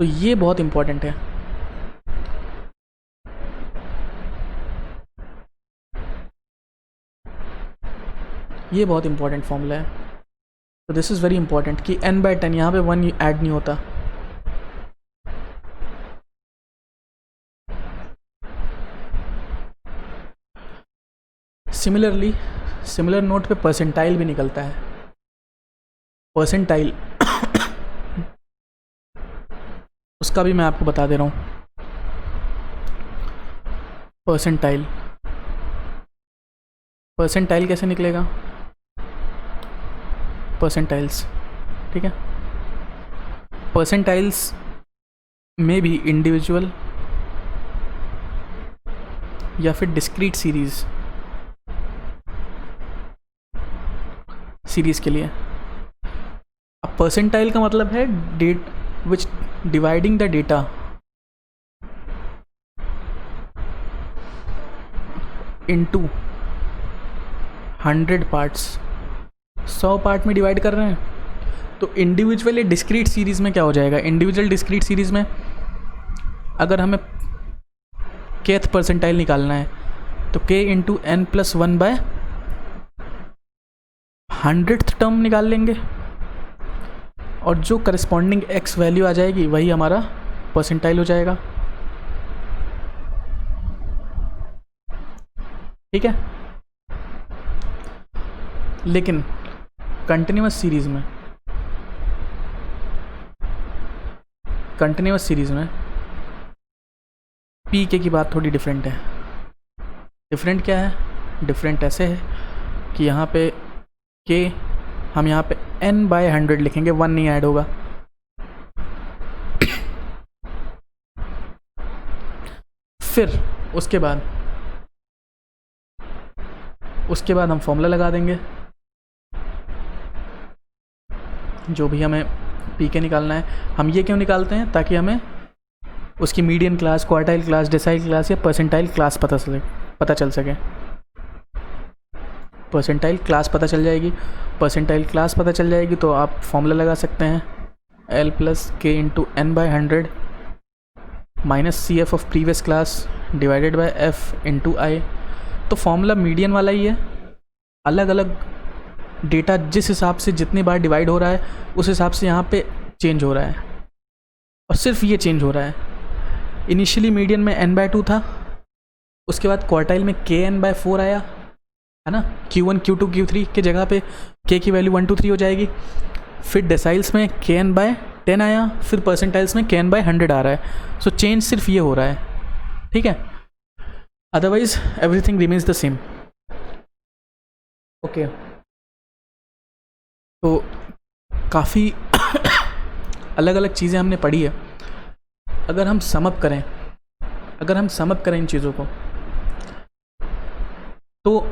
तो ये बहुत इंपॉर्टेंट है। ये बहुत इंपॉर्टेंट फॉर्मूला है, तो दिस इज़ वेरी इंपॉर्टेंट कि n/10 यहाँ पे 1 ऐड नहीं होता। सिमिलरली सिमिलर नोट पे परसेंटाइल भी निकलता है। परसेंटाइल उसका भी मैं आपको बता दे रहा हूँ। परसेंटाइल कैसे निकलेगा, परसेंटाइल्स, ठीक है, परसेंटाइल्स में भी इंडिविजुअल या फिर डिस्क्रीट सीरीज़ के लिए। अब परसेंटाइल का मतलब है that which dividing the data into 100 parts, 100 part में डिवाइड कर रहे हैं। तो इंडिविजुअल या डिस्क्रीट सीरीज़ में क्या हो जाएगा, इंडिविजुअल डिस्क्रीट सीरीज़ में अगर हमें kth परसेंटाइल निकालना है तो k इंटू n+1/100th टर्म निकाल लेंगे, और जो करस्पॉन्डिंग x वैल्यू आ जाएगी वही हमारा परसेंटाइल हो जाएगा। ठीक है, लेकिन कंटिन्यूअस सीरीज़ में पी के की बात थोड़ी डिफरेंट है। डिफरेंट क्या है, डिफरेंट ऐसे है कि यहाँ पे के हम यहाँ पे n/100 लिखेंगे, 1 नहीं ऐड होगा। फिर उसके बाद हम फॉर्मूला लगा देंगे, जो भी हमें पी के निकालना है। हम ये क्यों निकालते हैं, ताकि हमें उसकी median class, quartile class, decyl class या परसेंटाइल क्लास पता चल सके। परसेंटाइल क्लास पता चल जाएगी तो आप फॉर्मूला लगा सकते हैं L plus k into n/100 minus CF of previous class divided by F into I. तो फॉर्मूला मीडियन वाला ही है, अलग अलग डेटा जिस हिसाब से जितनी बार डिवाइड हो रहा है उस हिसाब से यहाँ पे चेंज हो रहा है, और सिर्फ ये चेंज हो रहा है। इनिशियली मीडियन में n/2 था, उसके बाद क्वार्टाइल में kn/4 आया, है ना। Q1 Q2 Q3 के जगह पे k की वैल्यू 1 2 3 हो जाएगी। फिर डेसाइल्स में kn/10 आया, फिर परसेंटाइल्स में kn/100 आ रहा है। सो चेंज सिर्फ ये हो रहा है, ठीक है, otherwise everything remains the same. Okay, तो काफ़ी अलग अलग चीज़ें हमने पढ़ी है। अगर हम समअप करें इन चीज़ों को, तो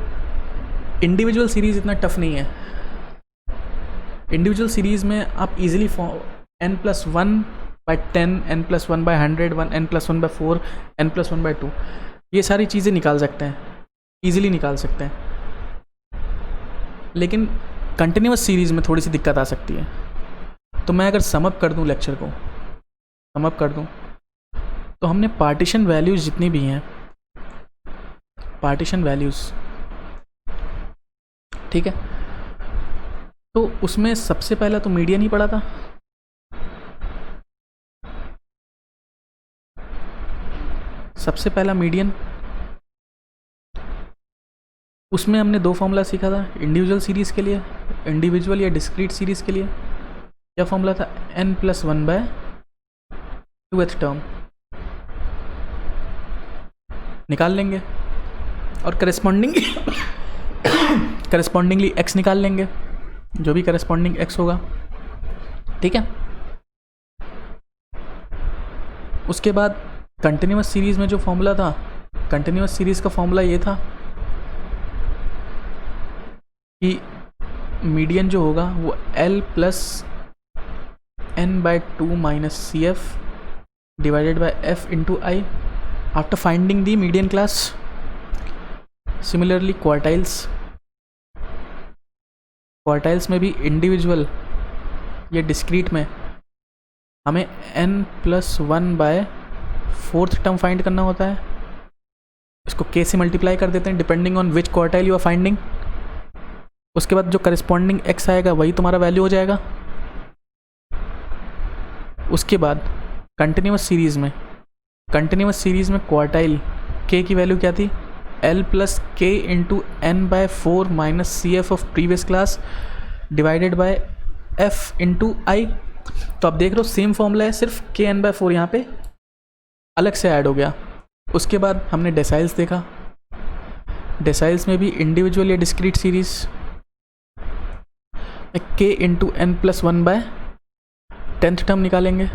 इंडिविजुअल सीरीज़ इतना टफ नहीं है। इंडिविजुअल सीरीज़ में आप easily n+1/10, n+1/100, n+1/4, n+1/2 ये सारी चीज़ें निकाल सकते हैं, इजीली निकाल सकते हैं। लेकिन कंटिन्यूअस सीरीज़ में थोड़ी सी दिक्कत आ सकती है। तो मैं अगर समअप कर दूं, लेक्चर को समअप कर दूं, तो हमने पार्टीशन वैल्यूज़ जितनी भी हैं, पार्टीशन वैल्यूज़, ठीक है, तो उसमें सबसे पहला तो मीडियन ही पढ़ा था। सबसे पहला मीडियन, उसमें हमने दो फॉर्मूला सीखा था इंडिविजुअल सीरीज़ के लिए, इंडिविजुअल या डिस्क्रीट सीरीज़ के लिए। क्या फॉर्मूला था? n+1/2th टर्म निकाल लेंगे और करस्पॉन्डिंगली x निकाल लेंगे, जो भी करस्पॉन्डिंग x होगा, ठीक है। उसके बाद कंटिन्यूअस सीरीज़ में जो फॉर्मूला था, कंटिन्यूअस सीरीज़ का फॉर्मूला ये था कि मीडियन जो होगा वो L+n/2 - CF divided by F × I after finding the median class. Similarly quartiles में भी इंडिविजुअल या डिस्क्रीट में हमें n+1/4 टर्म फाइंड करना होता है। इसको k से मल्टीप्लाई कर देते हैं depending on which quartile you are finding. उसके बाद जो करस्पॉन्डिंग x आएगा वही तुम्हारा वैल्यू हो जाएगा। उसके बाद कंटिन्यूअस सीरीज़ में क्वार्टाइल k की वैल्यू क्या थी? L+k × n/4 - CF of previous class divided by F × I। तो आप देख रहे हो सेम फॉर्मूला है, सिर्फ kn/4 यहाँ पे अलग से ऐड हो गया। उसके बाद हमने डेसाइल्स देखा, डेसाइल्स में भी इंडिविजुअल या discrete series k × n+1/10th term निकालेंगे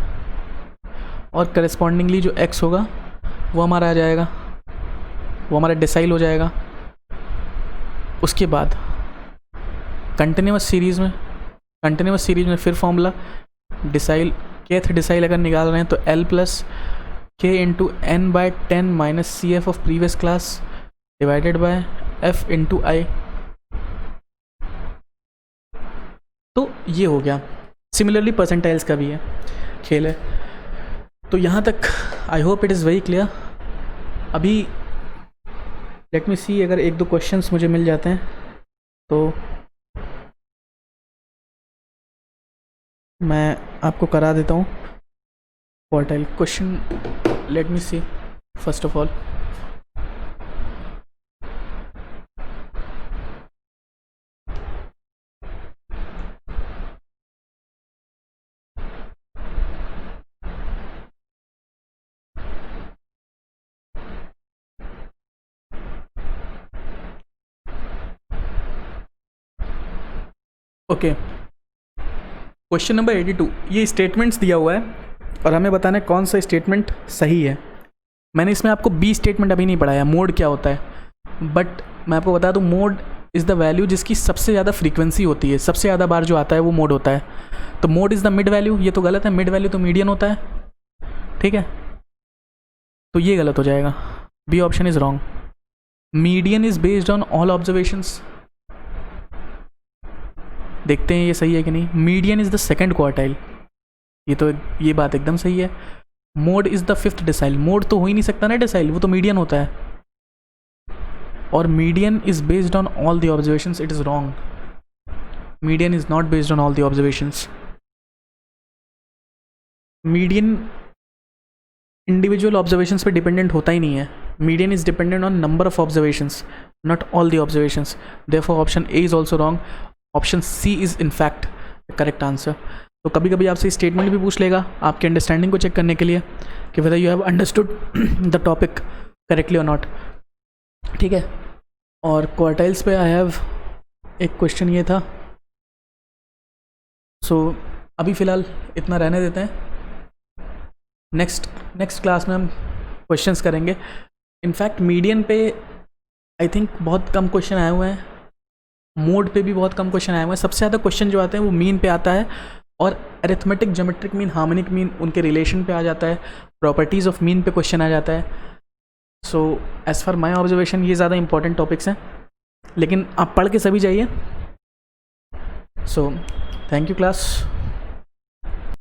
और करस्पॉन्डिंगली जो x होगा वो हमारा आ जाएगा, वो हमारा डेसाइल हो जाएगा। उसके बाद कंटिन्यूअस सीरीज़ में फिर फॉर्मूला डिसाइल, kth डिसाइल अगर निकाल रहे हैं तो L+k × n/10 - CF of previous class divided by F × I। तो ये हो गया। सिमिलरली परसेंटाइल्स का भी है, खेल है। तो यहाँ तक I hope it is very clear. अभी लेट मी सी, अगर एक दो क्वेश्चंस मुझे मिल जाते हैं तो मैं आपको करा देता हूँ quartile question. Let me see first of all. Okay, question number 82। ये स्टेटमेंट्स दिया हुआ है और हमें बताना है कौन सा स्टेटमेंट सही है। मैंने इसमें आपको बी स्टेटमेंट अभी नहीं पढ़ाया, मोड क्या होता है, बट मैं आपको बता दूं मोड इज़ द वैल्यू जिसकी सबसे ज़्यादा फ्रीक्वेंसी होती है, सबसे ज़्यादा बार जो आता है वो मोड होता है। तो mode is the mid value, ये तो गलत है, मिड वैल्यू तो मीडियन होता है, ठीक है, तो ये गलत हो जाएगा, B option is wrong. Median is based on all observations, देखते हैं ये सही है कि नहीं। Median is the second quartile, ये बात एकदम सही है। Mode is the fifth decile, mode तो हो ही नहीं सकता ना डिसाइल, वो तो मीडियन होता है। और median is based on all the observations, it is wrong. Median is not based on all the observations. Median individual observations पे डिपेंडेंट होता ही नहीं है. Median is dependent on number of observations, not all the observations. Therefore option A is also wrong. Option C is in fact correct answer. तो कभी कभी आपसे statement भी पूछ लेगा आपकी अंडरस्टैंडिंग को चेक करने के लिए कि whether you have understood the topic correctly और नॉट. ठीक है. और क्वार्टाइल्स पे आई हैव एक क्वेश्चन ये था. सो अभी फ़िलहाल इतना रहने देते हैं. नेक्स्ट क्लास में हम क्वेश्चंस करेंगे. इनफैक्ट मीडियन पे आई थिंक बहुत कम क्वेश्चन आए हुए हैं. मोड पे भी बहुत कम क्वेश्चन आए हुए हैं. सबसे ज़्यादा क्वेश्चन जो आते हैं वो मीन पे आता है और arithmetic, geometric mean, harmonic mean, उनके रिलेशन पे आ जाता है. प्रॉपर्टीज़ ऑफ मीन पे क्वेश्चन आ जाता है. So as far my observation ये ज़्यादा इंपॉर्टेंट टॉपिक्स हैं, लेकिन आप पढ़ के सभी जाइए. So thank you class.